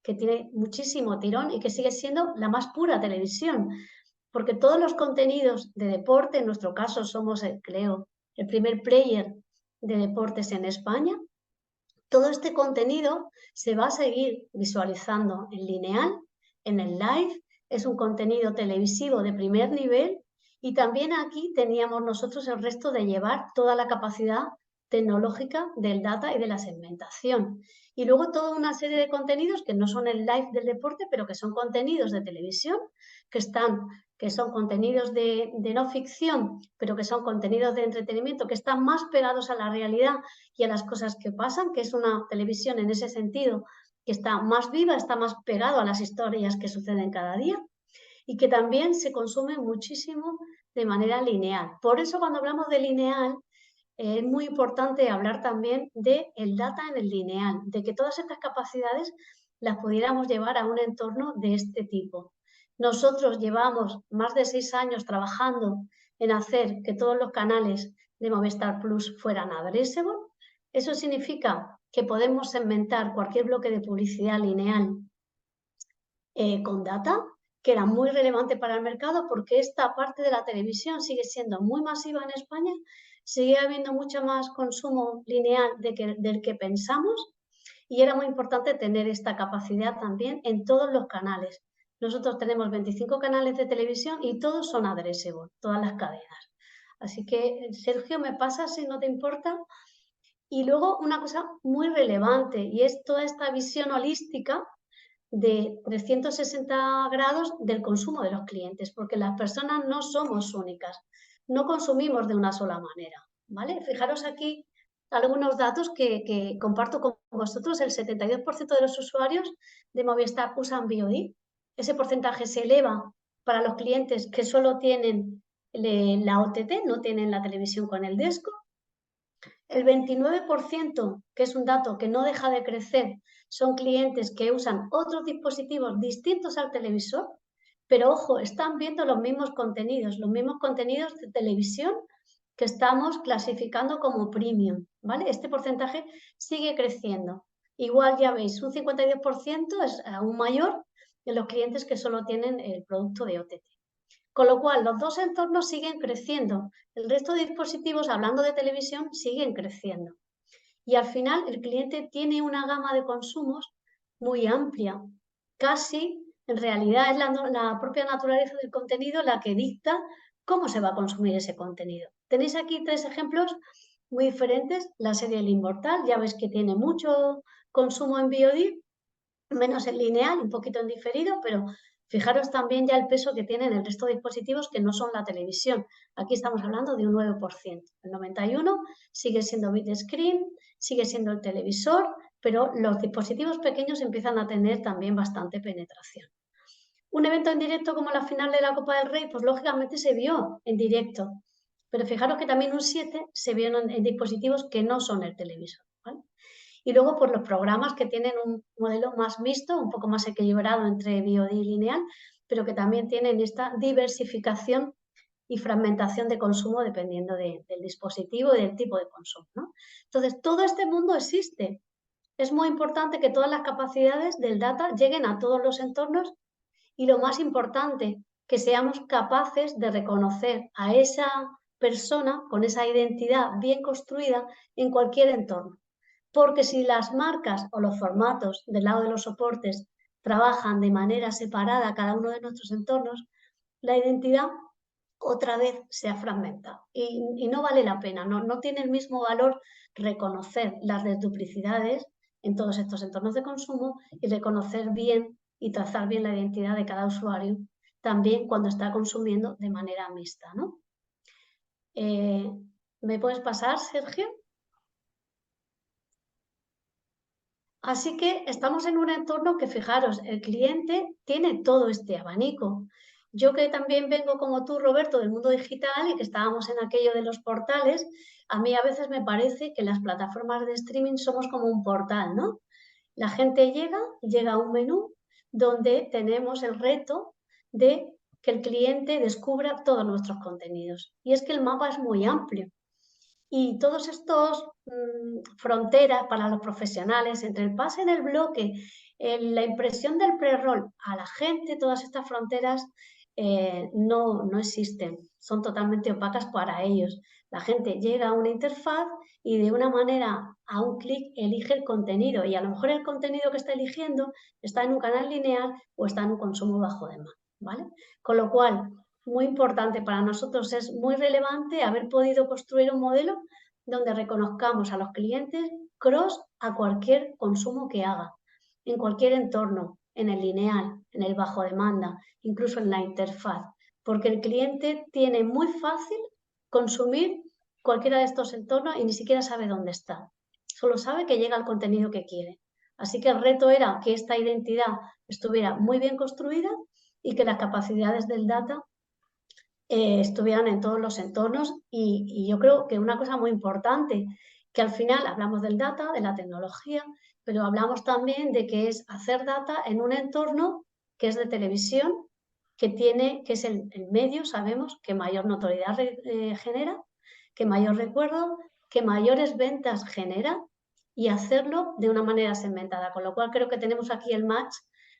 que tiene muchísimo tirón y que sigue siendo la más pura televisión. Porque todos los contenidos de deporte, en nuestro caso somos, creo, el primer player de deportes en España, todo este contenido se va a seguir visualizando en lineal, en el live, es un contenido televisivo de primer nivel y también aquí teníamos nosotros el resto de llevar toda la capacidad tecnológica del data y de la segmentación. Y luego toda una serie de contenidos que no son el live del deporte, pero que son contenidos de televisión, que son contenidos de no ficción, pero que son contenidos de entretenimiento, que están más pegados a la realidad y a las cosas que pasan, que es una televisión en ese sentido que está más viva, está más pegado a las historias que suceden cada día y que también se consume muchísimo de manera lineal. Por eso cuando hablamos de lineal, es muy importante hablar también del data en el lineal, de que todas estas capacidades las pudiéramos llevar a un entorno de este tipo. Nosotros llevamos más de 6 años trabajando en hacer que todos los canales de Movistar Plus fueran addressable. Eso significa que podemos segmentar cualquier bloque de publicidad lineal con data, que era muy relevante para el mercado porque esta parte de la televisión sigue siendo muy masiva en España, sigue habiendo mucho más consumo lineal del que pensamos y era muy importante tener esta capacidad también en todos los canales. Nosotros tenemos 25 canales de televisión y todos son addressable, todas las cadenas. Así que, Sergio, me pasa si no te importa. Y luego una cosa muy relevante y es toda esta visión holística de 360 grados del consumo de los clientes, porque las personas no somos únicas, no consumimos de una sola manera, ¿vale? Fijaros aquí algunos datos que comparto con vosotros. El 72% de los usuarios de Movistar usan VOD. Ese porcentaje se eleva para los clientes que solo tienen la OTT, no tienen la televisión con el desco. El 29%, que es un dato que no deja de crecer, son clientes que usan otros dispositivos distintos al televisor, pero ojo, están viendo los mismos contenidos de televisión que estamos clasificando como premium, ¿vale? Este porcentaje sigue creciendo. Igual ya veis, un 52% es aún mayor de los clientes que solo tienen el producto de OTT. Con lo cual, los dos entornos siguen creciendo. El resto de dispositivos, hablando de televisión, siguen creciendo. Y al final, el cliente tiene una gama de consumos muy amplia. Casi, en realidad, es la propia naturaleza del contenido la que dicta cómo se va a consumir ese contenido. Tenéis aquí 3 ejemplos muy diferentes. La serie El Inmortal, ya veis que tiene mucho consumo en VOD, menos en lineal, un poquito en diferido, pero fijaros también ya el peso que tienen el resto de dispositivos que no son la televisión. Aquí estamos hablando de un 9%. El 91% sigue siendo big screen, sigue siendo el televisor, pero los dispositivos pequeños empiezan a tener también bastante penetración. Un evento en directo como la final de la Copa del Rey, pues lógicamente se vio en directo, pero fijaros que también un 7 se vio en dispositivos que no son el televisor, ¿vale? Y luego por los programas que tienen un modelo más mixto, un poco más equilibrado entre VOD y lineal, pero que también tienen esta diversificación y fragmentación de consumo dependiendo del dispositivo y del tipo de consumo, ¿no? Entonces, todo este mundo existe. Es muy importante que todas las capacidades del data lleguen a todos los entornos y lo más importante, que seamos capaces de reconocer a esa persona con esa identidad bien construida en cualquier entorno. Porque si las marcas o los formatos del lado de los soportes trabajan de manera separada cada uno de nuestros entornos, la identidad otra vez se ha fragmentado y no vale la pena, no tiene el mismo valor reconocer las duplicidades en todos estos entornos de consumo y reconocer bien y trazar bien la identidad de cada usuario también cuando está consumiendo de manera mixta, ¿no? ¿Me puedes pasar, Sergio? Así que estamos en un entorno que, fijaros, el cliente tiene todo este abanico. Yo que también vengo como tú, Roberto, del mundo digital y que estábamos en aquello de los portales, a mí a veces me parece que las plataformas de streaming somos como un portal, ¿no? La gente llega a un menú donde tenemos el reto de que el cliente descubra todos nuestros contenidos. Y es que el mapa es muy amplio. Y todos estos fronteras para los profesionales, entre el pase en el bloque, la impresión del pre-roll a la gente, todas estas fronteras no existen, son totalmente opacas para ellos. La gente llega a una interfaz y de una manera, a un clic, elige el contenido y a lo mejor el contenido que está eligiendo está en un canal lineal o está en un consumo bajo demanda, ¿vale? Con lo cual, muy importante para nosotros, es muy relevante haber podido construir un modelo donde reconozcamos a los clientes cross a cualquier consumo que haga, en cualquier entorno, en el lineal, en el bajo demanda, incluso en la interfaz, porque el cliente tiene muy fácil consumir cualquiera de estos entornos y ni siquiera sabe dónde está, solo sabe que llega al contenido que quiere. Así que el reto era que esta identidad estuviera muy bien construida y que las capacidades del data estuvieran en todos los entornos y yo creo que una cosa muy importante, que al final hablamos del data, de la tecnología, pero hablamos también de que es hacer data en un entorno que es de televisión, que es el medio, sabemos, que mayor notoriedad genera, que mayor recuerdo, que mayores ventas genera y hacerlo de una manera segmentada, con lo cual creo que tenemos aquí el match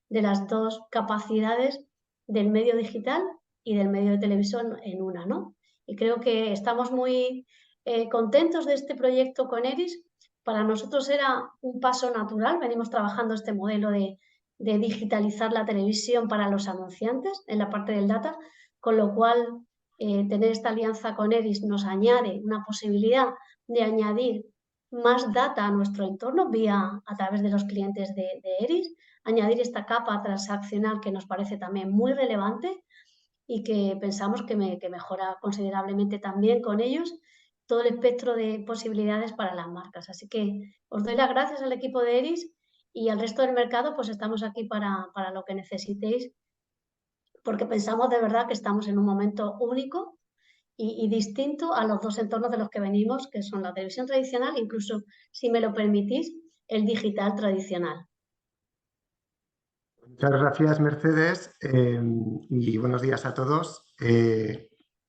de las dos capacidades del medio digital y del medio de televisión en una, ¿no? Y creo que estamos muy contentos de este proyecto con Eris. Para nosotros era un paso natural, venimos trabajando este modelo de digitalizar la televisión para los anunciantes en la parte del data, con lo cual tener esta alianza con Eris nos añade una posibilidad de añadir más data a nuestro entorno a través de los clientes de Eris, añadir esta capa transaccional que nos parece también muy relevante y que pensamos que mejora considerablemente también con ellos todo el espectro de posibilidades para las marcas. Así que os doy las gracias al equipo de Eris y al resto del mercado, pues estamos aquí para lo que necesitéis, porque pensamos de verdad que estamos en un momento único y distinto a los dos entornos de los que venimos, que son la televisión tradicional, incluso, si me lo permitís, el digital tradicional. Muchas gracias, Mercedes, y buenos días a todos.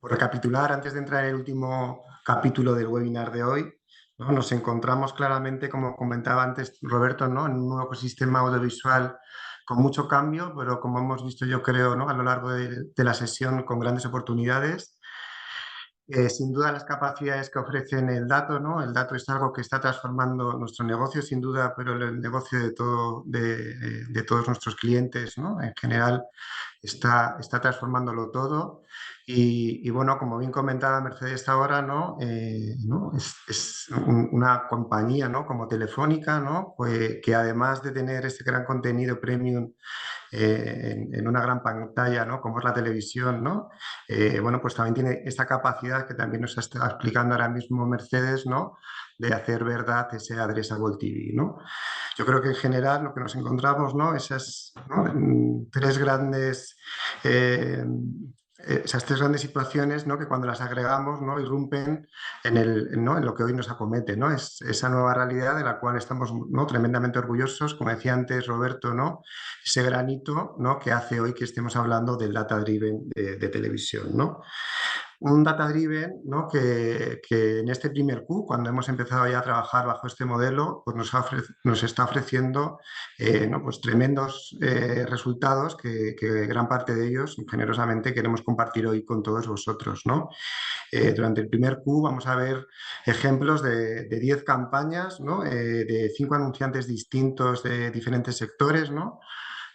Por recapitular, antes de entrar en el último capítulo del webinar de hoy, ¿no? Nos encontramos claramente, como comentaba antes Roberto, ¿no? En un nuevo ecosistema audiovisual con mucho cambio, pero como hemos visto yo creo, ¿no? A lo largo de la sesión, con grandes oportunidades. Sin duda las capacidades que ofrecen el dato, ¿no? El dato es algo que está transformando nuestro negocio, sin duda, pero el negocio de todos nuestros clientes, ¿no? En general está transformándolo todo. Bueno, como bien comentaba Mercedes ahora, ¿no? Es una compañía, ¿no? Como Telefónica, ¿no? Pues, que además de tener este gran contenido premium en una gran pantalla, ¿no? Como es la televisión, ¿no? Bueno, pues también tiene esta capacidad que también nos está explicando ahora mismo Mercedes, ¿no? De hacer verdad ese Addressable TV, ¿no? Yo creo que en general lo que nos encontramos, ¿no? Esas, ¿no? Tres grandes... esas tres grandes situaciones, ¿no? Que cuando las agregamos, ¿no? Irrumpen ¿no? En lo que hoy nos acomete, ¿no? Es esa nueva realidad de la cual estamos, ¿no? Tremendamente orgullosos, como decía antes Roberto, ¿no? Ese granito, ¿no? Que hace hoy que estemos hablando del data driven de televisión, ¿no? Un data driven, ¿no? que en este primer Q, cuando hemos empezado ya a trabajar bajo este modelo, pues nos está ofreciendo ¿no? Pues tremendos resultados que gran parte de ellos generosamente queremos compartir hoy con todos vosotros, ¿no? Durante el primer Q vamos a ver ejemplos de 10 campañas, ¿no? De 5 anunciantes distintos de diferentes sectores, ¿no?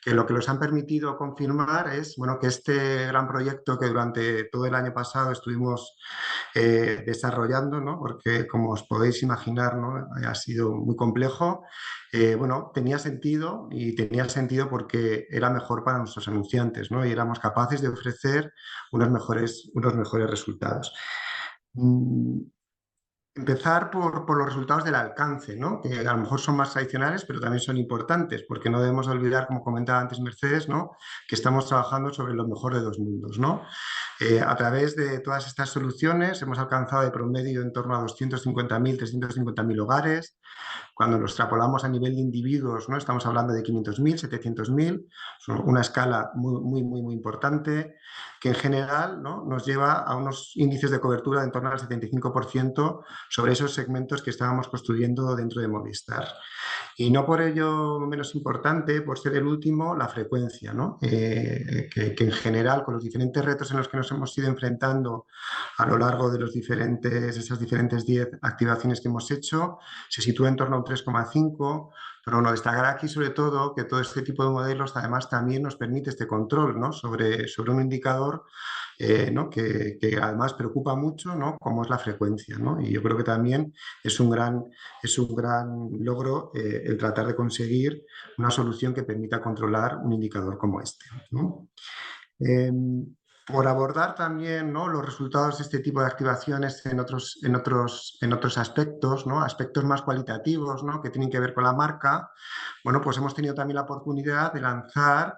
Que lo que los han permitido confirmar es, bueno, que este gran proyecto que durante todo el año pasado estuvimos desarrollando, ¿no? Porque como os podéis imaginar, ¿no? Ha sido muy complejo, bueno, tenía sentido y tenía sentido porque era mejor para nuestros anunciantes, ¿no? Y éramos capaces de ofrecer unos mejores resultados. Empezar por los resultados del alcance, ¿no? Que a lo mejor son más tradicionales, pero también son importantes, porque no debemos olvidar, como comentaba antes Mercedes, ¿no? Que estamos trabajando sobre lo mejor de dos mundos, ¿no? A través de todas estas soluciones hemos alcanzado de promedio en torno a 250.000, 350.000 hogares. Cuando lo extrapolamos a nivel de individuos, ¿no? Estamos hablando de 500.000, 700.000, una escala muy importante, que en general, ¿no? Nos lleva a unos índices de cobertura de en torno al 75% sobre esos segmentos que estábamos construyendo dentro de Movistar. Y no por ello menos importante, por ser el último, la frecuencia, ¿no? Que en general, con los diferentes retos en los que nos hemos ido enfrentando a lo largo de esas diferentes 10 activaciones que hemos hecho, se sitúa en torno a un 3,5, pero bueno, destacar aquí sobre todo que todo este tipo de modelos además también nos permite este control, ¿no? sobre un indicador ¿no? que además preocupa mucho, ¿no? Como es la frecuencia, ¿no? Y yo creo que también es un gran logro el tratar de conseguir una solución que permita controlar un indicador como este, ¿no? Por abordar también, ¿no? Los resultados de este tipo de activaciones en otros aspectos, ¿no? Aspectos más cualitativos, ¿no? Que tienen que ver con la marca. Bueno, pues hemos tenido también la oportunidad de lanzar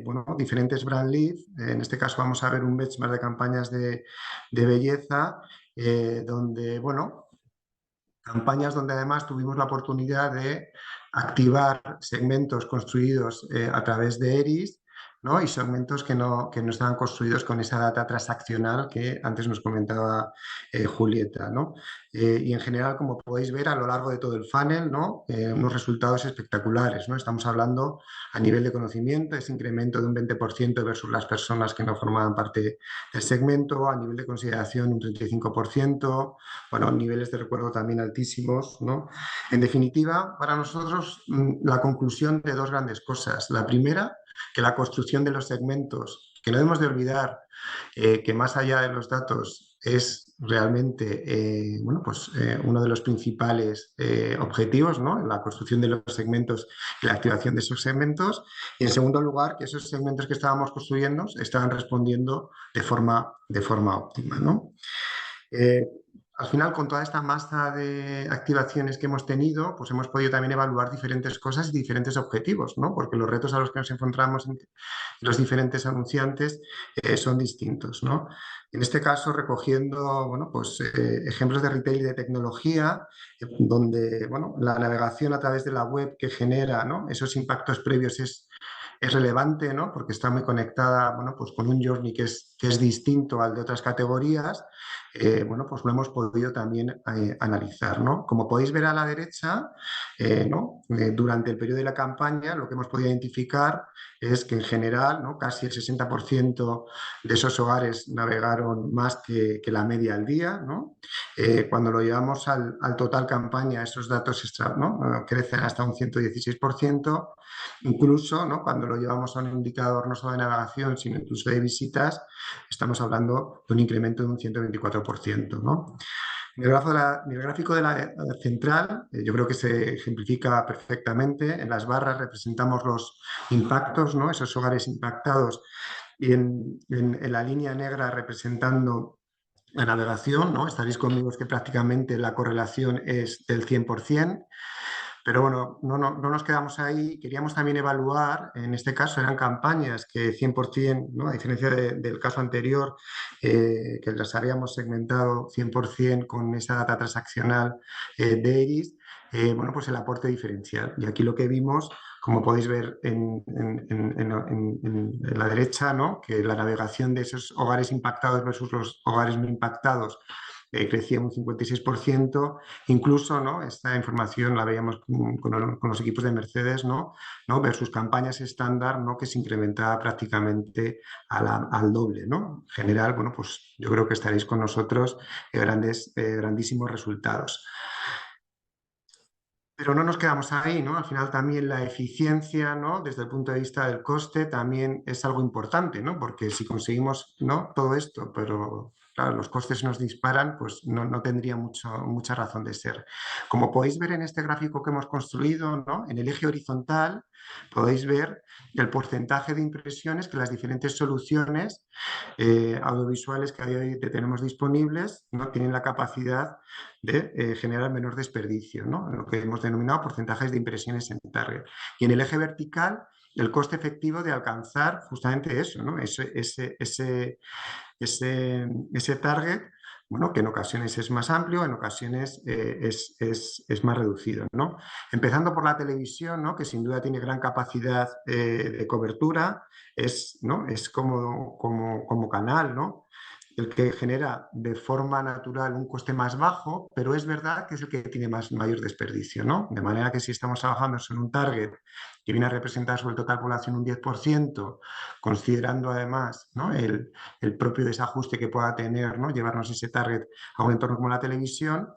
bueno, diferentes brand leads. En este caso vamos a ver un benchmark de campañas de belleza, donde, bueno, campañas donde además tuvimos la oportunidad de activar segmentos construidos a través de Eris, ¿no? Y segmentos que no estaban construidos con esa data transaccional que antes nos comentaba Julieta, ¿no? Y en general, como podéis ver, a lo largo de todo el funnel, ¿no? Unos resultados espectaculares, ¿no? Estamos hablando a nivel de conocimiento, ese incremento de un 20% versus las personas que no formaban parte del segmento, a nivel de consideración un 35%, bueno, niveles de recuerdo también altísimos, ¿no? En definitiva, para nosotros, la conclusión de dos grandes cosas. La primera, que la construcción de los segmentos, que no debemos de olvidar que más allá de los datos es realmente bueno, pues, uno de los principales objetivos, ¿no? La construcción de los segmentos y la activación de esos segmentos. Y en segundo lugar, que esos segmentos que estábamos construyendo estaban respondiendo de forma óptima, ¿no? Al final, con toda esta masa de activaciones que hemos tenido, pues hemos podido también evaluar diferentes cosas y diferentes objetivos, ¿no? Porque los retos a los que nos encontramos en los diferentes anunciantes son distintos, ¿no? En este caso, recogiendo, bueno, pues, ejemplos de retail y de tecnología, donde, bueno, la navegación a través de la web que genera, ¿no? Esos impactos previos es es relevante, ¿no? Porque está muy conectada, bueno, pues con un journey que es distinto al de otras categorías. Bueno, pues lo hemos podido también analizar, ¿no? Como podéis ver a la derecha, ¿no? Durante el periodo de la campaña, lo que hemos podido identificar es que en general, ¿no? Casi el 60% de esos hogares navegaron más que la media al día, ¿no? Cuando lo llevamos al total campaña, esos datos ¿no? Crecen hasta un 116%. Incluso, ¿no? Cuando lo llevamos a un indicador no solo de navegación, sino incluso de visitas, estamos hablando de un incremento de un 124%, ¿no? En el gráfico de la central, yo creo que se ejemplifica perfectamente. En las barras representamos los impactos, ¿no? Esos hogares impactados, y en la línea negra representando la navegación, ¿no? Estaréis conmigo que prácticamente la correlación es del 100%. Pero bueno, no nos quedamos ahí. Queríamos también evaluar, en este caso eran campañas que 100%, ¿no? A diferencia del caso anterior, que las habíamos segmentado 100% con esa data transaccional de Eris, bueno, pues el aporte diferencial. Y aquí lo que vimos, como podéis ver en la derecha, ¿no? Que la navegación de esos hogares impactados versus los hogares no impactados crecía un 56%, incluso, ¿no? Esta información la veíamos con los equipos de Mercedes, ¿no? Versus campañas estándar, ¿no? Que se incrementaba prácticamente al doble, ¿no? En general, bueno, pues yo creo que estaréis con nosotros grandísimos resultados. Pero no nos quedamos ahí, ¿no? Al final también la eficiencia, ¿no? Desde el punto de vista del coste también es algo importante, ¿no? Porque si conseguimos, ¿no? Todo esto, pero claro, los costes nos disparan, pues no tendría mucha razón de ser. Como podéis ver en este gráfico que hemos construido, ¿no? En el eje horizontal podéis ver el porcentaje de impresiones que las diferentes soluciones audiovisuales que a día de hoy tenemos disponibles, ¿no? Tienen la capacidad de generar menor desperdicio, ¿no? Lo que hemos denominado porcentajes de impresiones en target. Y en el eje vertical, el coste efectivo de alcanzar justamente eso, ¿no? Ese target, bueno, que en ocasiones es más amplio, en ocasiones es más reducido, ¿no? Empezando por la televisión, ¿no? Que sin duda tiene gran capacidad de cobertura, ¿no? Es como canal, ¿no? El que genera de forma natural un coste más bajo, pero es verdad que es el que tiene mayor desperdicio, ¿no? De manera que si estamos trabajando en un target que viene a representar sobre el total población un 10%, considerando además, ¿no? el propio desajuste que pueda tener, ¿no? Llevarnos ese target a un entorno como la televisión,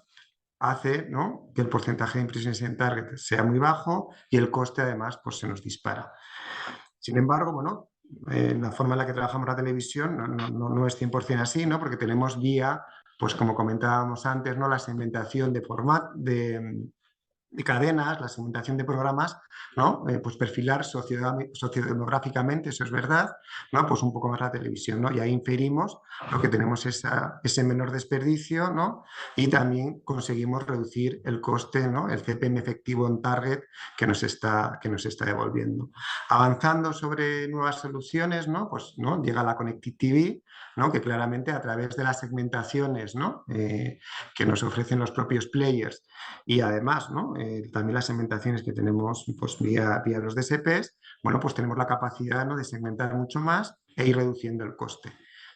hace, ¿no? Que el porcentaje de impresiones en target sea muy bajo y el coste además pues, se nos dispara. Sin embargo, bueno, la forma en la que trabajamos la televisión no es 100% así, ¿no? Porque tenemos vía, pues como comentábamos antes, ¿no? La segmentación de cadenas, la segmentación de programas, ¿no? Pues perfilar sociodemográficamente, eso es verdad, ¿no? Pues un poco más la televisión, ¿no? Y ahí inferimos lo que tenemos ese menor desperdicio, ¿no? Y también conseguimos reducir el coste, ¿no? El CPM efectivo en target que nos está devolviendo. Avanzando sobre nuevas soluciones, ¿no? Pues, ¿no? Llega la Connected TV, ¿no? Que claramente a través de las segmentaciones, ¿no? Que nos ofrecen los propios players y además, ¿no? También las segmentaciones que tenemos pues, vía los DSPs, bueno, pues tenemos la capacidad, ¿no? De segmentar mucho más e ir reduciendo el coste.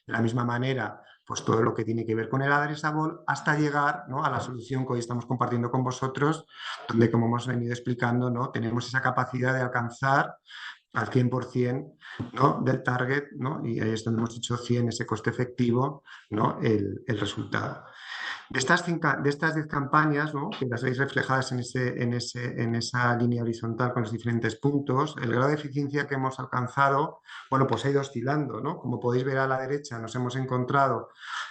De la misma manera, pues todo lo que tiene que ver con el addressable hasta llegar, ¿no? A la solución que hoy estamos compartiendo con vosotros, donde como hemos venido explicando, ¿no? Tenemos esa capacidad de alcanzar al 100%, ¿no? Del target, ¿no? Y ahí es donde hemos hecho 100 ese coste efectivo, ¿no? El resultado. De estas 10 campañas, ¿no? Que las veis reflejadas en esa línea horizontal con los diferentes puntos, el grado de eficiencia que hemos alcanzado, bueno, pues ha ido oscilando, ¿no? Como podéis ver a la derecha, nos hemos encontrado,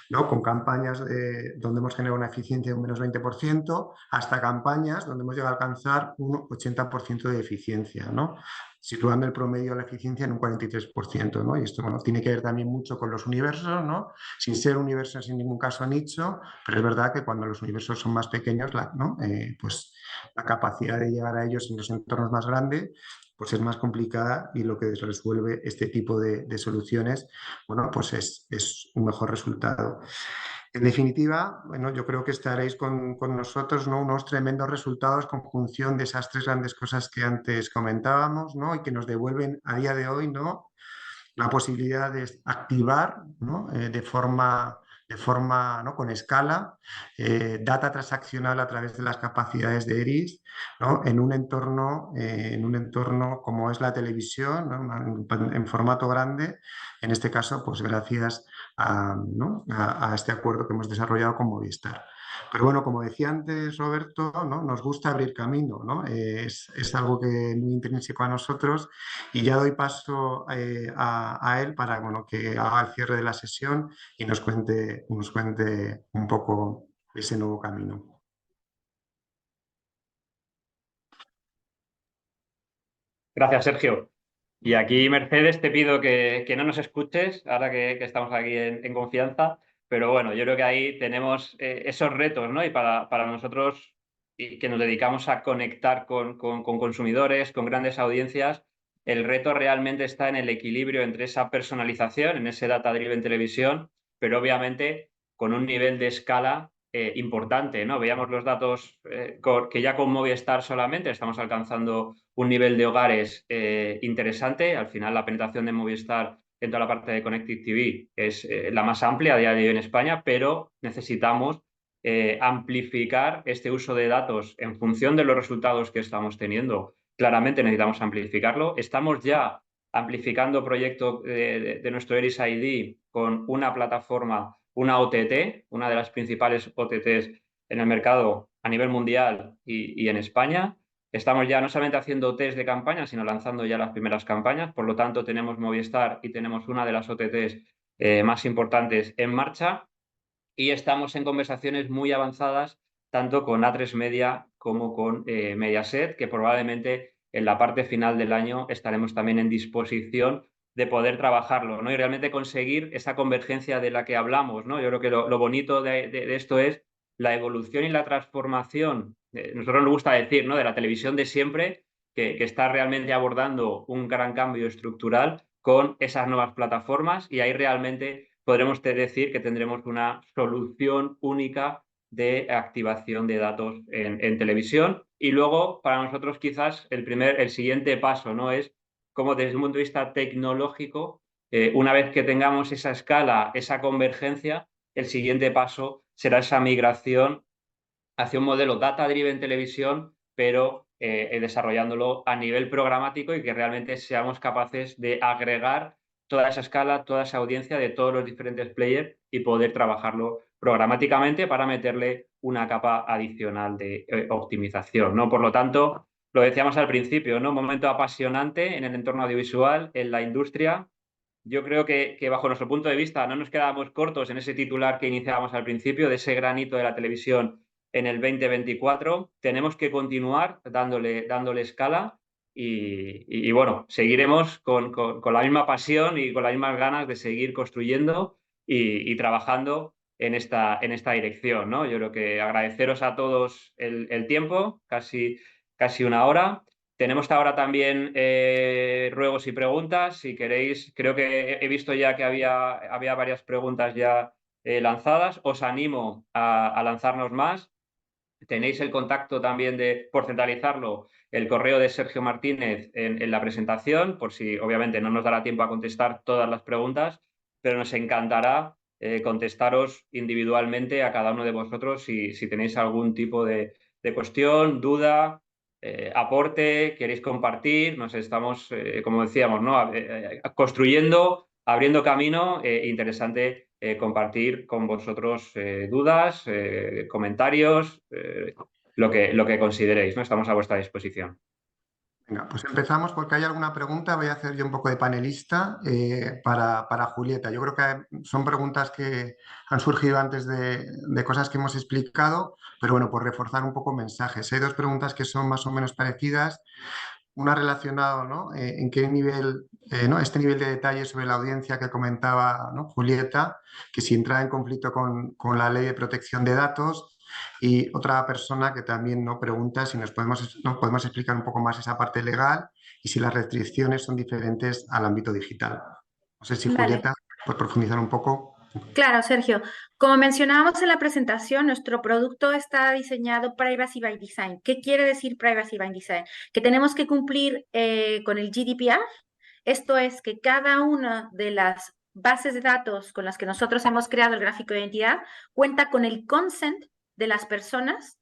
¿no? Con campañas donde hemos generado una eficiencia de un menos 20%, hasta campañas donde hemos llegado a alcanzar un 80% de eficiencia, ¿no? Situando el promedio de la eficiencia en un 43%, ¿no? Y esto, bueno, tiene que ver también mucho con los universos, ¿no? Sin ser universos en ningún caso nicho, pero es verdad que cuando los universos son más pequeños, ¿no? Pues la capacidad de llegar a ellos en los entornos más grandes pues es más complicada y lo que resuelve este tipo de soluciones, bueno, pues es un mejor resultado. En definitiva, bueno, yo creo que estaréis con nosotros, ¿no? Unos tremendos resultados con función de esas tres grandes cosas que antes comentábamos, ¿no? Y que nos devuelven a día de hoy, ¿no? La posibilidad de activar, ¿no? De forma, ¿no? Con escala, data transaccional a través de las capacidades de ERIS, ¿no? En un entorno como es la televisión, ¿no? En formato grande, en este caso, pues gracias ¿no? a este acuerdo que hemos desarrollado con Movistar. Pero bueno, como decía antes Roberto, ¿no? Nos gusta abrir camino, ¿no? Es algo que es muy intrínseco a nosotros y ya doy paso a él para bueno, que haga el cierre de la sesión y nos cuente un poco ese nuevo camino. Gracias, Sergio. Y aquí, Mercedes, te pido que no nos escuches, ahora que estamos aquí en confianza, pero bueno, yo creo que ahí tenemos esos retos, ¿no? Y para nosotros, y que nos dedicamos a conectar con consumidores, con grandes audiencias, el reto realmente está en el equilibrio entre esa personalización, en ese data-driven televisión, pero obviamente con un nivel de escala importante, ¿no? Veíamos los datos que ya con Movistar solamente estamos alcanzando un nivel de hogares interesante. Al final, la penetración de Movistar en toda la parte de Connected TV es la más amplia a día de hoy en España, pero necesitamos amplificar este uso de datos en función de los resultados que estamos teniendo. Claramente necesitamos amplificarlo. Estamos ya amplificando proyectos de nuestro ERIS ID con una plataforma, una OTT, una de las principales OTTs en el mercado a nivel mundial y en España. Estamos ya no solamente haciendo test de campaña, sino lanzando ya las primeras campañas. Por lo tanto, tenemos Movistar y tenemos una de las OTTs más importantes en marcha. Y estamos en conversaciones muy avanzadas, tanto con A3 Media como con Mediaset, que probablemente en la parte final del año estaremos también en disposición de poder trabajarlo, ¿no? Y realmente conseguir esa convergencia de la que hablamos, ¿no? Yo creo que lo bonito de esto es la evolución y la transformación, nosotros nos gusta decir, ¿no? De la televisión de siempre, que está realmente abordando un gran cambio estructural con esas nuevas plataformas y ahí realmente podremos decir que tendremos una solución única de activación de datos en televisión. Y luego, para nosotros quizás el siguiente paso, ¿no? Es como desde un punto de vista tecnológico, una vez que tengamos esa escala, esa convergencia, el siguiente paso será esa migración hacia un modelo data-driven televisión, pero desarrollándolo a nivel programático y que realmente seamos capaces de agregar toda esa escala, toda esa audiencia de todos los diferentes players y poder trabajarlo programáticamente para meterle una capa adicional de optimización, ¿no? Por lo tanto, lo decíamos al principio, ¿no? Un momento apasionante en el entorno audiovisual, en la industria. Yo creo que bajo nuestro punto de vista no nos quedábamos cortos en ese titular que iniciábamos al principio, de ese granito de la televisión en el 2024. Tenemos que continuar dándole escala y bueno, seguiremos con la misma pasión y con las mismas ganas de seguir construyendo y trabajando en esta dirección, ¿no? Yo creo que agradeceros a todos el tiempo, casi una hora. Tenemos ahora también ruegos y preguntas, si queréis. Creo que he visto ya que había varias preguntas ya lanzadas. Os animo a lanzarnos más. Tenéis el contacto también por centralizarlo, el correo de Sergio Martínez en la presentación, por si obviamente no nos dará tiempo a contestar todas las preguntas, pero nos encantará contestaros individualmente a cada uno de vosotros si tenéis algún tipo de cuestión, duda, aporte, queréis compartir. Nos estamos, como decíamos, ¿no? Construyendo, abriendo camino. Interesante compartir con vosotros dudas, comentarios, lo que consideréis, ¿no? Estamos a vuestra disposición. Venga, pues empezamos porque hay alguna pregunta. Voy a hacer yo un poco de panelista para Julieta. Yo creo que son preguntas que han surgido antes de cosas que hemos explicado, pero bueno, por reforzar un poco mensajes. Hay dos preguntas que son más o menos parecidas. Una relacionada, ¿no? En qué nivel, ¿no? Este nivel de detalle sobre la audiencia que comentaba, ¿no? Julieta, que si entra en conflicto con la ley de protección de datos. Y otra persona que también nos pregunta si nos podemos explicar un poco más esa parte legal y si las restricciones son diferentes al ámbito digital. No sé si Vale. Julieta, por profundizar un poco. Claro, Sergio. Como mencionábamos en la presentación, nuestro producto está diseñado Privacy by Design. ¿Qué quiere decir Privacy by Design? Que tenemos que cumplir con el GDPR. Esto es que cada una de las bases de datos con las que nosotros hemos creado el gráfico de identidad cuenta con el consent de las personas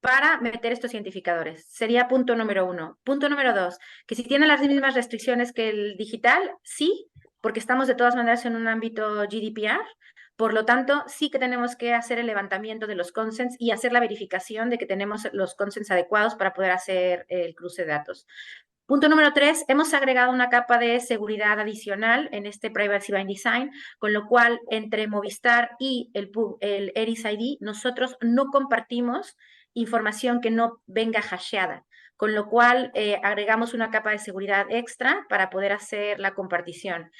para meter estos identificadores. Sería punto número 1. Punto número 2, que si tiene las mismas restricciones que el digital, sí, porque estamos de todas maneras en un ámbito GDPR. Por lo tanto, sí que tenemos que hacer el levantamiento de los consents y hacer la verificación de que tenemos los consents adecuados para poder hacer el cruce de datos. Punto número 3, hemos agregado una capa de seguridad adicional en este Privacy by Design, con lo cual entre Movistar y el Eris ID, nosotros no compartimos información que no venga hasheada, con lo cual agregamos una capa de seguridad extra para poder hacer la compartición.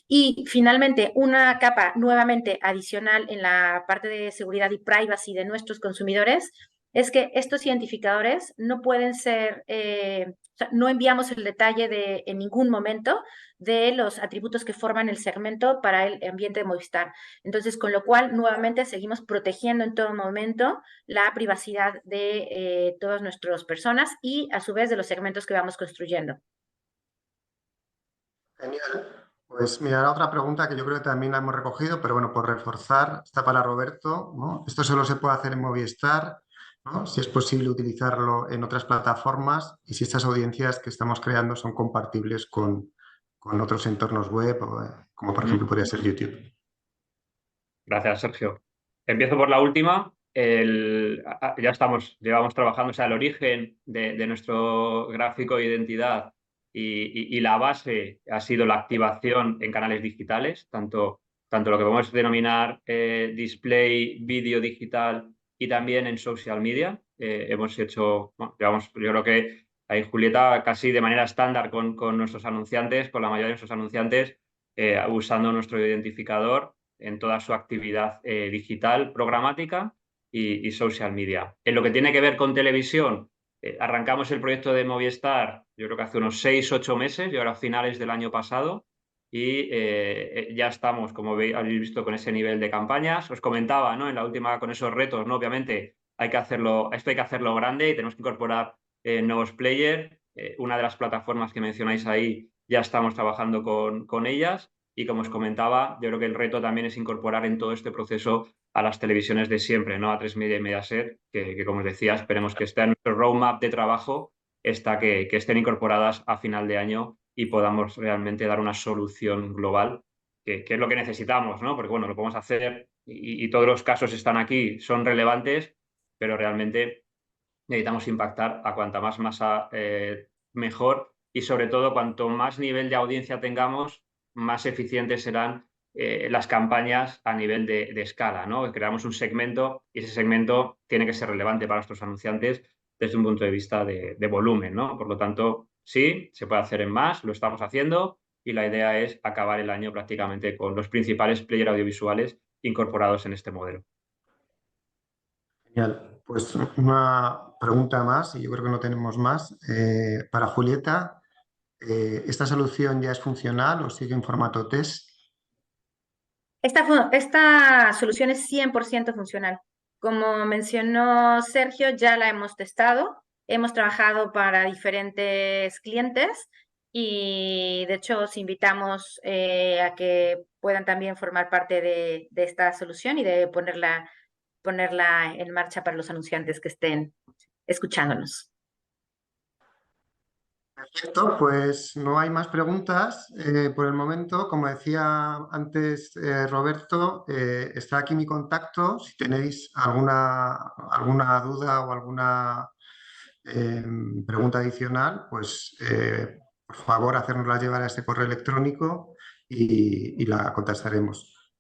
Y finalmente, una capa nuevamente adicional en la parte de seguridad y privacy de nuestros consumidores es que estos identificadores no pueden ser, o sea, no enviamos el detalle en ningún momento de los atributos que forman el segmento para el ambiente de Movistar. Entonces, con lo cual, nuevamente seguimos protegiendo en todo momento la privacidad de todas nuestras personas y a su vez de los segmentos que vamos construyendo. Genial. Pues mira, la otra pregunta que yo creo que también la hemos recogido, pero bueno, por reforzar, está para Roberto, ¿no? Esto solo se puede hacer en Movistar, ¿no? Si es posible utilizarlo en otras plataformas y si estas audiencias que estamos creando son compatibles con otros entornos web, como por ejemplo podría ser YouTube. Gracias, Sergio. Empiezo por la última. Llevamos trabajando, o sea, el origen de nuestro gráfico de identidad y la base ha sido la activación en canales digitales, tanto lo que podemos denominar display, vídeo digital y también en social media. Hemos hecho, bueno, yo creo que ahí Julieta casi de manera estándar con nuestros anunciantes, con la mayoría de nuestros anunciantes, usando nuestro identificador en toda su actividad digital, programática y social media. En lo que tiene que ver con televisión, arrancamos el proyecto de Movistar, yo creo que hace unos 6-8 meses, y ahora a finales del año pasado, y ya estamos, como habéis visto, con ese nivel de campañas. Os comentaba, ¿no? En la última, con esos retos, ¿no? Obviamente, esto hay que hacerlo grande y tenemos que incorporar nuevos players. Una de las plataformas que mencionáis ahí, ya estamos trabajando con ellas. Y como os comentaba, yo creo que el reto también es incorporar en todo este proceso a las televisiones de siempre, ¿no? A3Media y Mediaset, que como os decía, esperemos que esté en nuestro roadmap de trabajo, que estén incorporadas a final de año y podamos realmente dar una solución global, que es lo que necesitamos, ¿no? Porque bueno, lo podemos hacer y todos los casos están aquí, son relevantes, pero realmente necesitamos impactar a cuanta más masa mejor y sobre todo cuanto más nivel de audiencia tengamos, más eficientes serán las campañas a nivel de escala, ¿no? Creamos un segmento y ese segmento tiene que ser relevante para nuestros anunciantes desde un punto de vista de volumen, ¿no? Por lo tanto, sí, se puede hacer en más, lo estamos haciendo y la idea es acabar el año prácticamente con los principales players audiovisuales incorporados en este modelo. Genial. Pues una pregunta más, y yo creo que no tenemos más. Para Julieta, ¿esta solución ya es funcional o sigue en formato test? Esta solución es 100% funcional. Como mencionó Sergio, ya la hemos testado, hemos trabajado para diferentes clientes y de hecho os invitamos a que puedan también formar parte de esta solución y de ponerla en marcha para los anunciantes que estén escuchándonos. Perfecto, pues no hay más preguntas por el momento. Como decía antes Roberto, está aquí mi contacto. Si tenéis alguna duda o alguna pregunta adicional, pues por favor hacérnosla llevar a este correo electrónico y la contestaremos.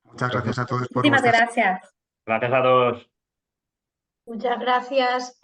Muchas gracias a todos por Muchísimas vuestras... gracias. Gracias a todos. Muchas gracias.